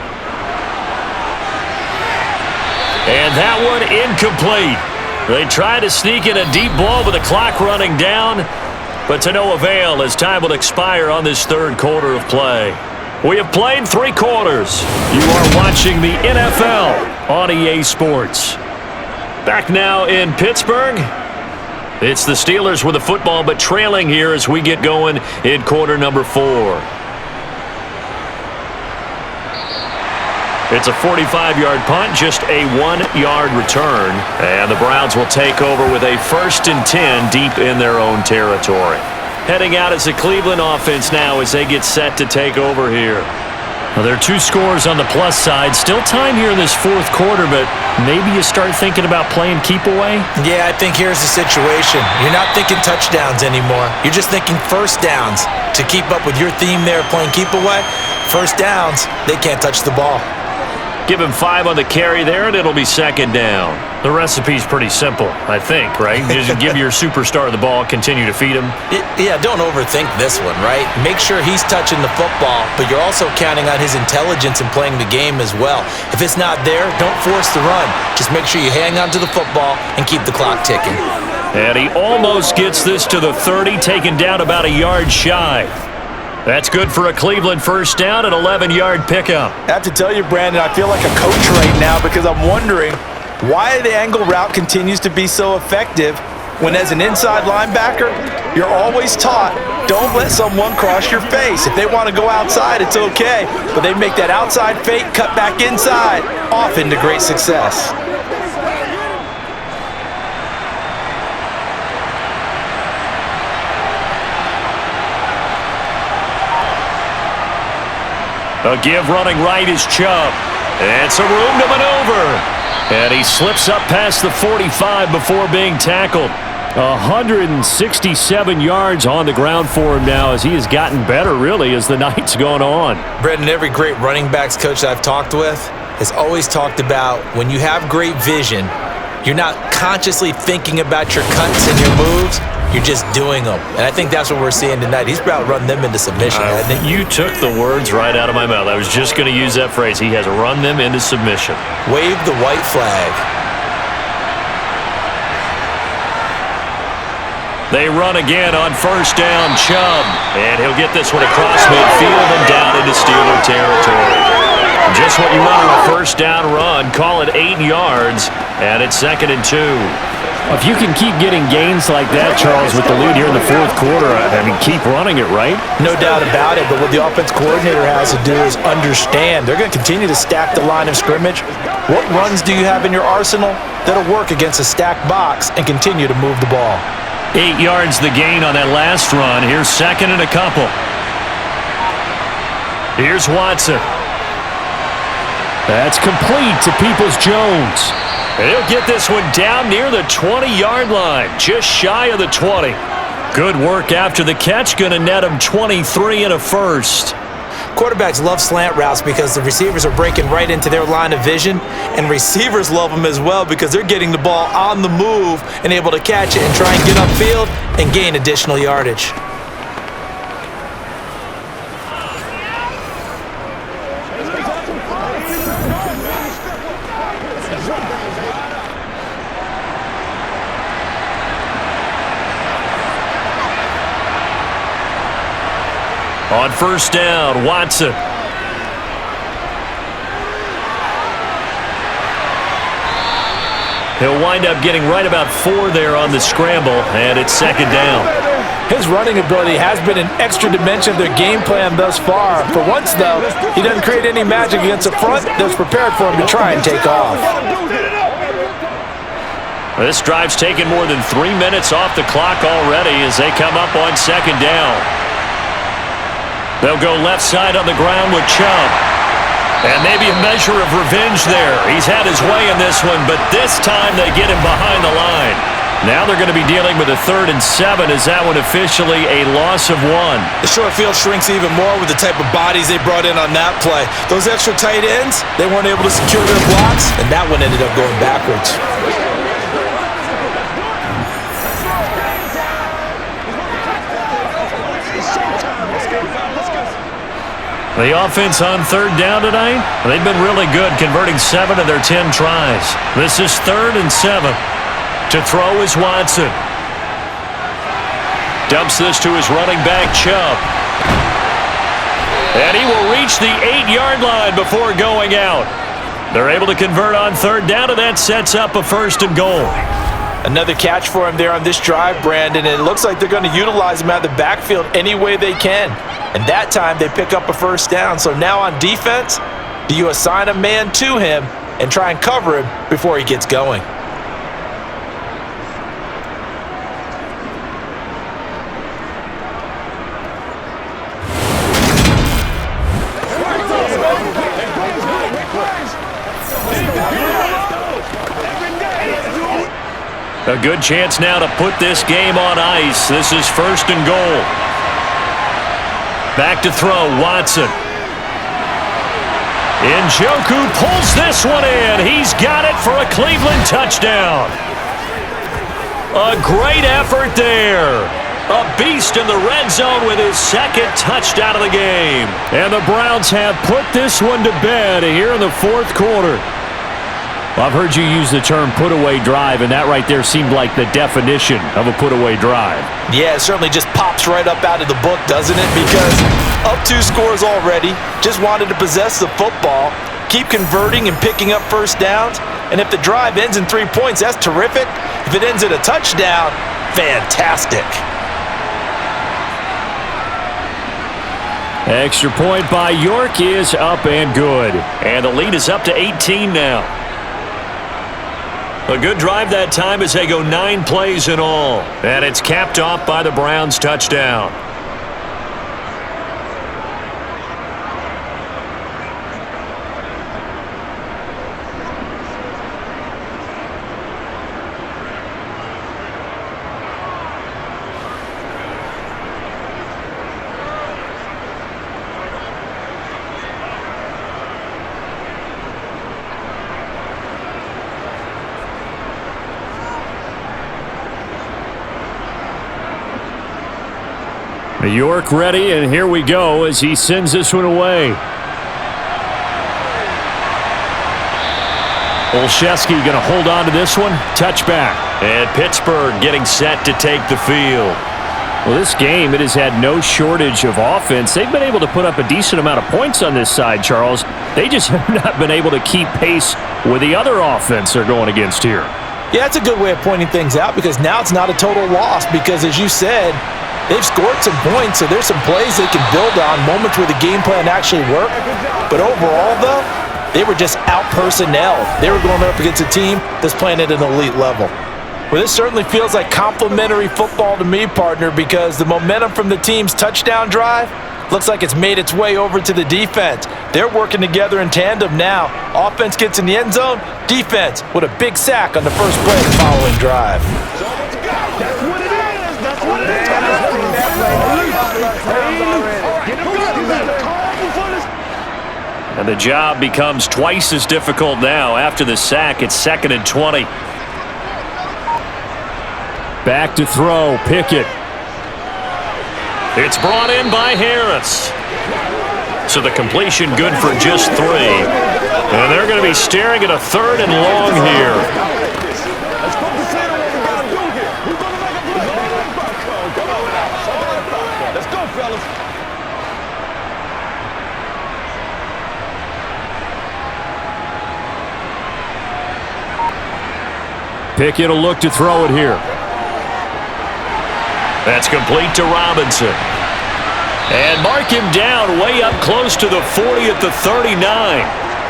And that one incomplete. They try to sneak in a deep ball with the clock running down, but to no avail as time will expire on this 3rd quarter of play. We have played 3 quarters. You are watching the NFL on EA Sports. Back now in Pittsburgh. It's the Steelers with the football, but trailing here as we get going in quarter number 4. It's a 45-yard punt, just a 1-yard return. And the Browns will take over with a 1st and 10 deep in their own territory. Heading out as the Cleveland offense now as they get set to take over here. Well, there are 2 scores on the plus side. Still time here in this 4th quarter, but maybe you start thinking about playing keep away? Yeah, I think here's the situation. You're not thinking touchdowns anymore. You're just thinking first downs. To keep up with your theme there playing keep away, first downs, they can't touch the ball. Give him 5 on the carry there, and it'll be 2nd down. The recipe's pretty simple, I think, right? Just give your superstar the ball, continue to feed him. Yeah, don't overthink this one, right? Make sure he's touching the football, but you're also counting on his intelligence in playing the game as well. If it's not there, don't force the run. Just make sure you hang on to the football and keep the clock ticking. And he almost gets this to the 30, taken down about a yard shy. That's good for a Cleveland first down, an 11-yard pickup. I have to tell you, Brandon, I feel like a coach right now because I'm wondering why the angle route continues to be so effective when as an inside linebacker, you're always taught, don't let someone cross your face. If they want to go outside, it's okay. But they make that outside fake, cut back inside, off into great success. A give running right is Chubb. And some room to maneuver. And he slips up past the 45 before being tackled. 167 yards on the ground for him now as he has gotten better, really, as the night's gone on. Brendan, every great running backs coach that I've talked with has always talked about when you have great vision, you're not consciously thinking about your cuts and your moves. You're just doing them. And I think that's what we're seeing tonight. He's about to run them into submission. You took the words right out of my mouth. I was just going to use that phrase. He has run them into submission. Wave the white flag. They run again on first down, Chubb. And he'll get this one across midfield and down into Steeler territory. Just what you want on a first down run. Call it 8 yards, and it's 2nd and 2. If you can keep getting gains like that, Charles, with the lead here in the fourth quarter, I mean, keep running it, right? No doubt about it, but what the offense coordinator has to do is understand they're going to continue to stack the line of scrimmage. What runs do you have in your arsenal that'll work against a stacked box and continue to move the ball? 8 yards the gain on that last run. Here's 2nd and a couple. Here's Watson. That's complete to Peoples-Jones. He'll get this one down near the 20-yard line, just shy of the 20. Good work after the catch, going to net him 23 and a first. Quarterbacks love slant routes because the receivers are breaking right into their line of vision, and receivers love them as well because they're getting the ball on the move and able to catch it and try and get upfield and gain additional yardage. On first down, Watson. He'll wind up getting right about 4 there on the scramble, and it's 2nd down. His running ability has been an extra dimension of their game plan thus far. For once, though, he doesn't create any magic against the front that's prepared for him to try and take off. This drive's taken more than 3 minutes off the clock already as they come up on 2nd down. They'll go left side on the ground with Chubb. And maybe a measure of revenge there. He's had his way in this one, but this time they get him behind the line. Now they're going to be dealing with a 3rd and 7. Is that one officially a loss of 1? The short field shrinks even more with the type of bodies they brought in on that play. Those extra tight ends, they weren't able to secure their blocks, and that one ended up going backwards. The offense on 3rd down tonight, they've been really good, converting 7 of their 10 tries. This is 3rd and 7. To throw is Watson. Dumps this to his running back, Chubb. And he will reach the 8-yard line before going out. They're able to convert on 3rd down, and that sets up a 1st and goal. Another catch for him there on this drive, Brandon, and it looks like they're going to utilize him out of the backfield any way they can. And that time they pick up a 1st down. So now on defense, do you assign a man to him and try and cover him before he gets going? A good chance now to put this game on ice. This is 1st and goal. Back to throw, Watson. Njoku pulls this one in. He's got it for a Cleveland touchdown. A great effort there. A beast in the red zone with his 2nd touchdown of the game. And the Browns have put this one to bed here in the 4th quarter. Well, I've heard you use the term put-away drive, and that right there seemed like the definition of a put-away drive. Yeah, it certainly just pops right up out of the book, doesn't it? Because up 2 scores already, just wanted to possess the football, keep converting and picking up 1st downs, and if the drive ends in 3 points, that's terrific. If it ends in a touchdown, fantastic. Extra point by York is up and good. And the lead is up to 18 now. A good drive that time as they go 9 plays in all. And it's capped off by the Browns touchdown. York ready, and here we go as he sends this one away. Olszewski going to hold on to this one. Touchback. And Pittsburgh getting set to take the field. Well, this game, it has had no shortage of offense. They've been able to put up a decent amount of points on this side, Charles. They just have not been able to keep pace with the other offense they're going against here. Yeah, that's a good way of pointing things out because now it's not a total loss because, as you said, they've scored some points, so there's some plays they can build on, moments where the game plan actually worked. But overall, though, they were just out-personnelled. They were going up against a team that's playing at an elite level. Well, this certainly feels like complimentary football to me, partner, because the momentum from the team's touchdown drive looks like it's made its way over to the defense. They're working together in tandem now. Offense gets in the end zone, defense with a big sack on the first play of the following drive. That's what it is. That's what it is. And the job becomes twice as difficult now. After the sack, it's 2nd and 20. Back to throw, Pickett. It's brought in by Harris. So the completion good for just 3. And they're going to be staring at a 3rd and long here. Let's focus in on what we got to do here. We're going to make a good play. Let's go, fellas. Pickett will look to throw it here. That's complete to Robinson. And mark him down way up close to the 40 at the 39.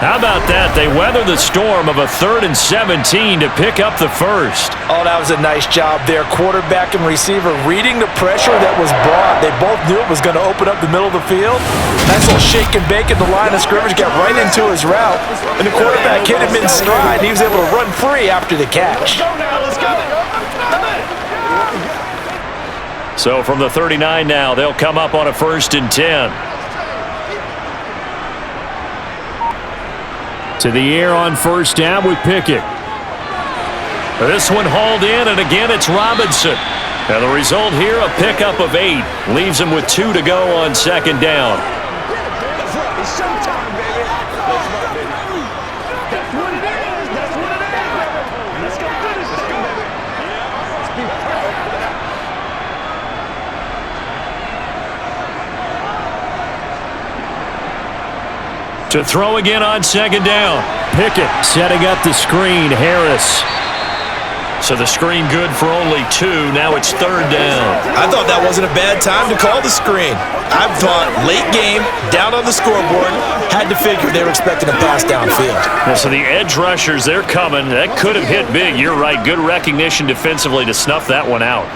How about that? They weather the storm of a 3rd and 17 to pick up the first. Oh, that was a nice job there. Quarterback and receiver reading the pressure that was brought. They both knew it was going to open up the middle of the field. Nice little shake and bake at the line of scrimmage, got right into his route. And the quarterback hit him in stride, and he was able to run free after the catch. So from the 39 now, they'll come up on a 1st and 10. To the air on 1st down with Pickett. This one hauled in, and again it's Robinson. And the result here, a pickup of 8. Leaves him with 2 to go on 2nd down. That's right. It's showtime, baby. That's right, baby. That's what it is. That's what it is. Let's go finish. Let's go, baby. Let's be perfect. To throw again on 2nd down. Pickett setting up the screen. Harris. So the screen good for only 2. Now it's 3rd down. I thought that wasn't a bad time to call the screen. I thought late game, down on the scoreboard, had to figure they were expecting a pass downfield. Yeah, so the edge rushers, they're coming. That could have hit big. You're right. Good recognition defensively to snuff that one out.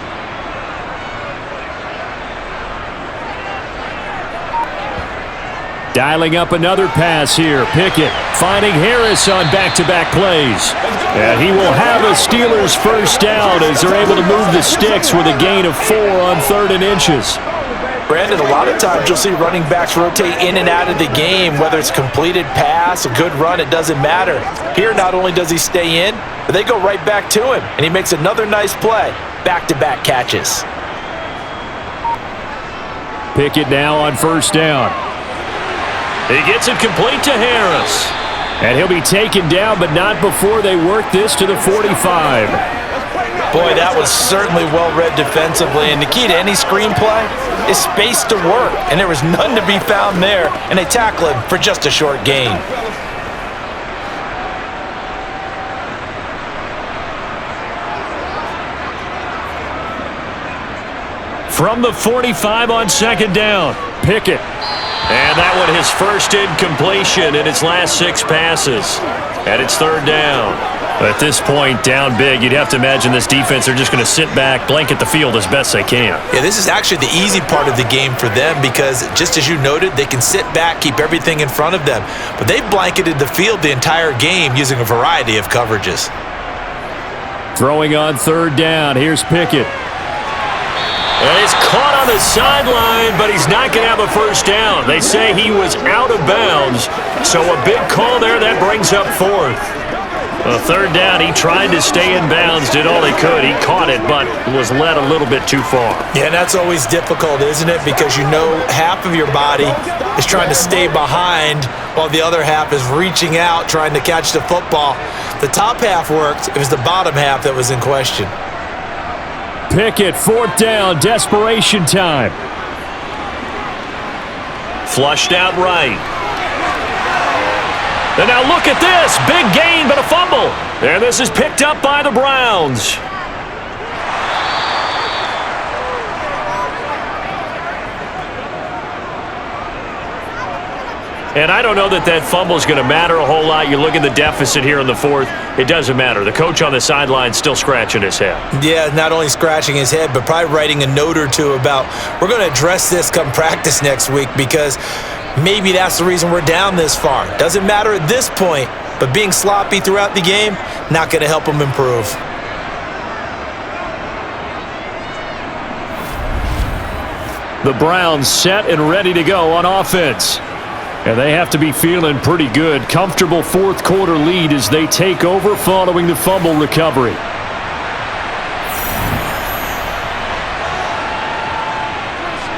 Dialing up another pass here. Pickett finding Harris on back-to-back plays. And he will have a Steelers first down as they're able to move the sticks with a gain of 4 on 3rd and inches. Brandon, a lot of times you'll see running backs rotate in and out of the game, whether it's completed pass, a good run, it doesn't matter. Here, not only does he stay in, but they go right back to him, and he makes another nice play. Back-to-back catches. Pickett now on 1st down. He gets it complete to Harris. And he'll be taken down, but not before they work this to the 45. Boy, that was certainly well-read defensively, and the key to any screenplay is space to work, and there was none to be found there, and they tackle him for just a short gain. From the 45 on 2nd down. Pickett. And that one his first incompletion in his last 6 passes. And it's 3rd down. At this point, down big, you'd have to imagine this defense are just going to sit back, blanket the field as best they can. Yeah, this is actually the easy part of the game for them because, just as you noted, they can sit back, keep everything in front of them. But they've blanketed the field the entire game using a variety of coverages. Throwing on 3rd down. Here's Pickett. And he's caught on the sideline, but he's not going to have a first down. They say he was out of bounds, so a big call there that brings up 4th. Well, third down, he tried to stay in bounds, did all he could. He caught it, but was led a little bit too far. Yeah, and that's always difficult, isn't it? Because you know half of your body is trying to stay behind while the other half is reaching out, trying to catch the football. The top half worked. It was the bottom half that was in question. Pickett, fourth down, desperation time. Flushed out right. And now look at this. Big gain, but a fumble. And this is picked up by the Browns. And I don't know that that fumble is going to matter a whole lot. You look at the deficit here in the fourth. It doesn't matter. The coach on the sideline still scratching his head. Yeah, not only scratching his head, but probably writing a note or two about we're going to address this come practice next week because maybe that's the reason we're down this far. Doesn't matter at this point, but being sloppy throughout the game, not going to help him improve. The Browns set and ready to go on offense. And they have to be feeling pretty good. Comfortable fourth quarter lead as they take over following the fumble recovery.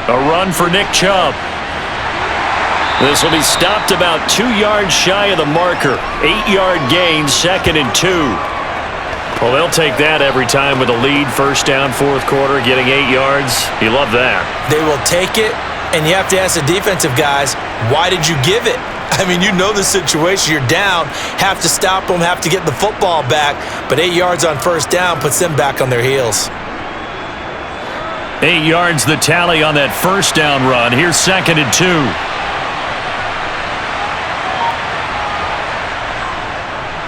A run for Nick Chubb. This will be stopped about 2 yards shy of the marker. 8-yard gain, 2nd and 2. Well, they'll take that every time with a lead. First down, fourth quarter, getting 8 yards. You love that. They will take it, and you have to ask the defensive guys, why did you give it? I mean, you know the situation. You're down, have to stop them, have to get the football back, but 8 yards on first down puts them back on their heels. 8 yards the tally on that first down run. Here's 2nd and 2.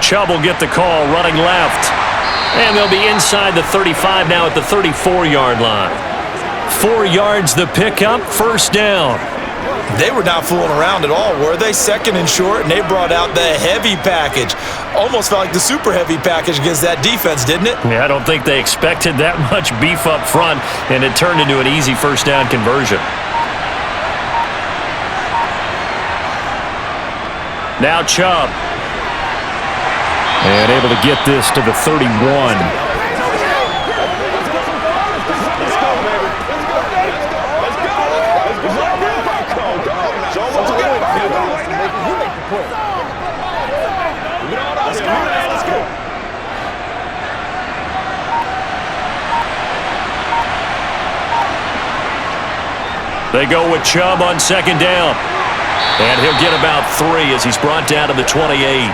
Chubb will get the call, running left. And they'll be inside the 35 now at the 34-yard line. 4 yards the pickup, first down. They were not fooling around at all, were they? 2nd and short, and they brought out the heavy package. Almost felt like the super heavy package against that defense, didn't it? Yeah, I don't think they expected that much beef up front, and it turned into an easy first down conversion. Now Chubb. And able to get this to the 31. They go with Chubb on 2nd down. And he'll get about 3 as he's brought down to the 28.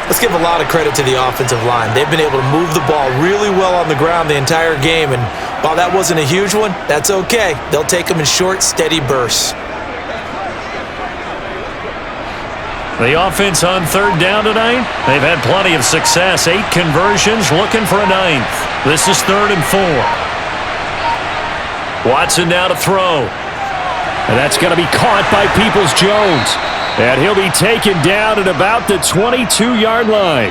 Let's give a lot of credit to the offensive line. They've been able to move the ball really well on the ground the entire game, and while that wasn't a huge one, that's okay. They'll take them in short, steady bursts. The offense on 3rd down tonight, they've had plenty of success. 8 conversions, looking for a 9th. This is 3rd and 4. Watson now to throw. And that's going to be caught by Peoples-Jones. And he'll be taken down at about the 22-yard line.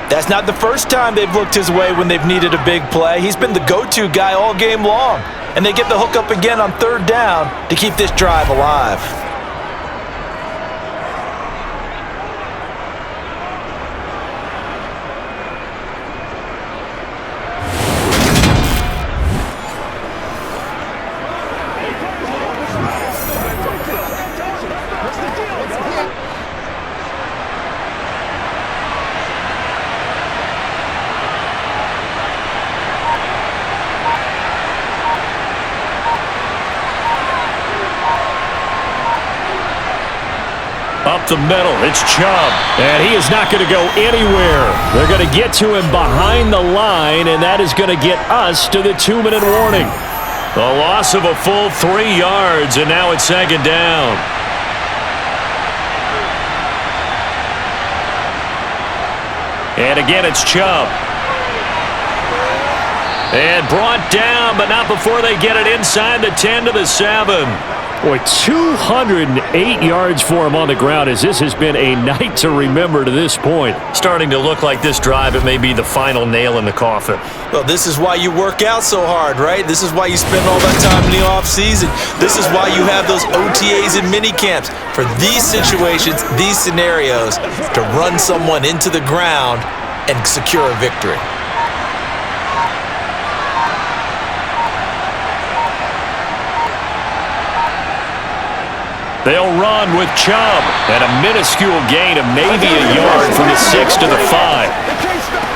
That's not the first time they've looked his way when they've needed a big play. He's been the go-to guy all game long. And they get the hook up again on 3rd down to keep this drive alive. Up the middle, it's Chubb. And he is not going to go anywhere. They're going to get to him behind the line, and that is going to get us to the 2-minute warning. The loss of a full 3 yards, and now it's 2nd down. And again, it's Chubb. And brought down, but not before they get it inside the 10 to the 7. Boy, 208 yards for him on the ground as this has been a night to remember to this point. Starting to look like this drive, it may be the final nail in the coffin. Well, this is why you work out so hard, right? This is why you spend all that time in the offseason. This is why you have those OTAs and mini camps for these situations, these scenarios, to run someone into the ground and secure a victory. They'll run with Chubb, and a minuscule gain of maybe a yard from the 6 to the 5.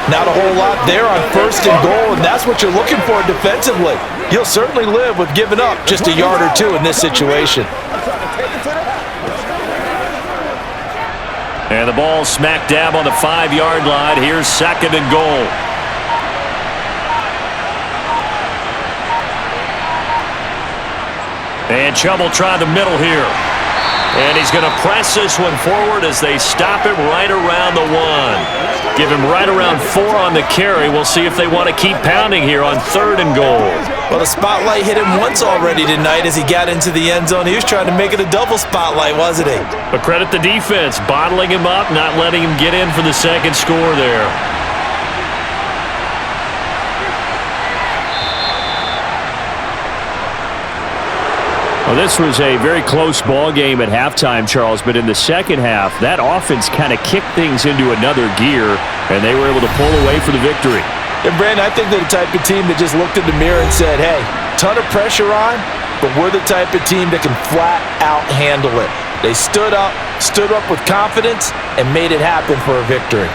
Not a whole lot there on 1st and goal, and that's what you're looking for defensively. You'll certainly live with giving up just a yard or two in this situation. And the ball smack dab on the 5-yard line. Here's 2nd and goal. And Chubb will try the middle here. And he's going to press this one forward as they stop him right around the 1. Give him right around 4 on the carry. We'll see if they want to keep pounding here on 3rd and goal. Well, the spotlight hit him once already tonight as he got into the end zone. He was trying to make it a double spotlight, wasn't he? But credit the defense, bottling him up, not letting him get in for the 2nd score there. Well, this was a very close ball game at halftime, Charles, but in the second half, that offense kind of kicked things into another gear, and they were able to pull away for the victory. And, Brandon, I think they're the type of team that just looked in the mirror and said, hey, ton of pressure on, but we're the type of team that can flat out handle it. They stood up with confidence, and made it happen for a victory.